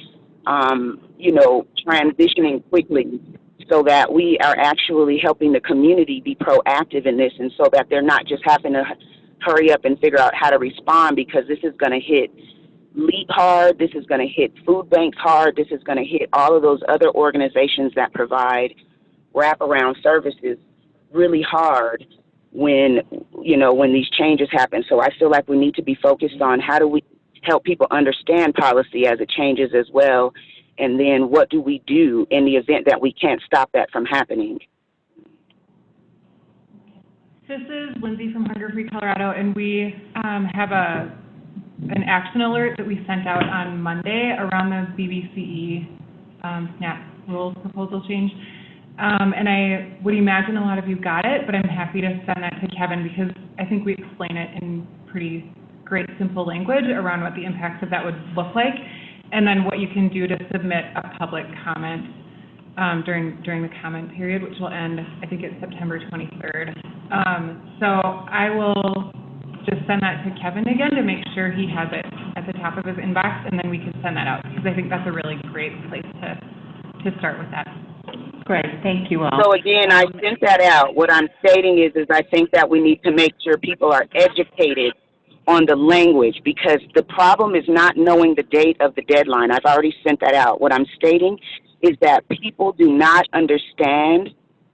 transitioning quickly so that we are actually helping the community be proactive in this, and so that they're not just having to hurry up and figure out how to respond, because this is going to hit LEAP hard, this is going to hit food banks hard, this is going to hit all of those other organizations that provide wraparound services really hard when these changes happen. So I feel like we need to be focused on how do we help people understand policy as it changes as well, and then what do we do in the event that we can't stop that from happening. This is Lindsay from Hunger Free Colorado, and we have an action alert that we sent out on Monday around the BBCE SNAP rules proposal change. And I would imagine a lot of you got it, but I'm happy to send that to Kevin because I think we explain it in pretty great simple language around what the impacts of that would look like, and then what you can do to submit a public comment during the comment period, which will end, I think it's September 23rd. So I will just send that to Kevin again to make sure he has it at the top of his inbox, and then we can send that out, because I think that's a really great place to start with that. Great, thank you all. So again, I sent that out. What I'm stating is I think that we need to make sure people are educated on the language, because the problem is not knowing the date of the deadline. I've already sent that out. What I'm stating is that people do not understand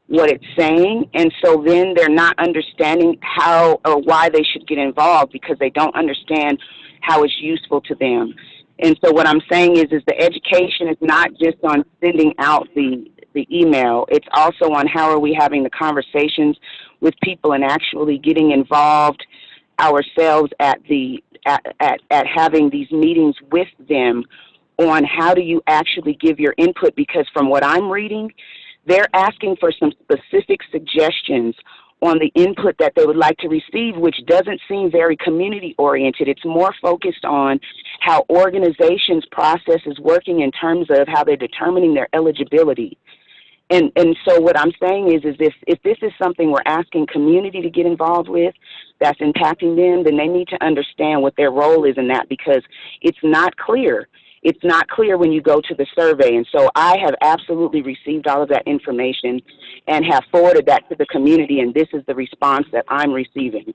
what it's saying, and so then they're not understanding how or why they should get involved, because they don't understand how it's useful to them. And so what I'm saying is the education is not just on sending out the email. It's also on how are we having the conversations with people and actually getting involved ourselves at having these meetings with them on how do you actually give your input, because from what I'm reading, they're asking for some specific suggestions on the input that they would like to receive, which doesn't seem very community-oriented. It's more focused on how organizations' process is working in terms of how they're determining their eligibility. And so what I'm saying is if this is something we're asking community to get involved with, that's impacting them, then they need to understand what their role is in that, because it's not clear. It's not clear when you go to the survey. And so I have absolutely received all of that information and have forwarded that to the community, and this is the response that I'm receiving.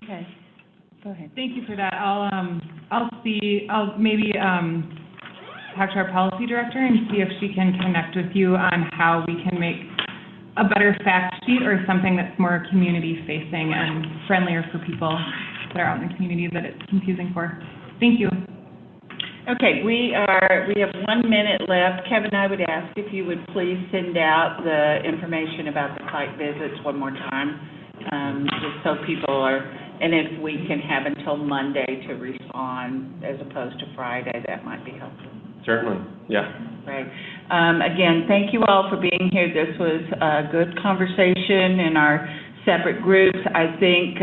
Okay. Go ahead. Thank you for that. I'll maybe talk to our policy director and see if she can connect with you on how we can make a better fact sheet or something that's more community facing and friendlier for people that are out in the community that it's confusing for. Thank you. Okay, we have 1 minute left. Kevin, I would ask if you would please send out the information about the site visits one more time, just so people are, and if we can have until Monday to respond as opposed to Friday, that might be helpful. Certainly, yeah. Right. Again, thank you all for being here. This was a good conversation in our separate groups. I think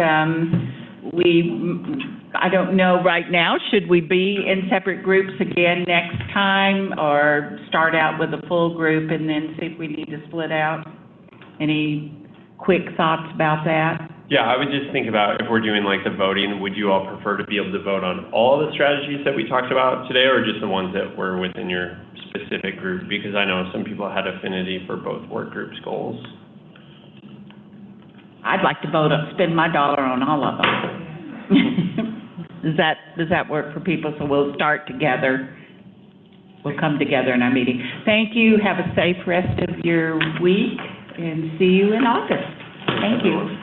I don't know right now, should we be in separate groups again next time, or start out with a full group and then see if we need to split out? Any quick thoughts about that? Yeah, I would just think about if we're doing like the voting, would you all prefer to be able to vote on all the strategies that we talked about today, or just the ones that were within your specific group? Because I know some people had affinity for both work groups' goals. I'd like to spend my dollar on all of them. Does that work for people? So we'll start together. We'll come together in our meeting. Thank you. Have a safe rest of your week, and see you in August. Thank you.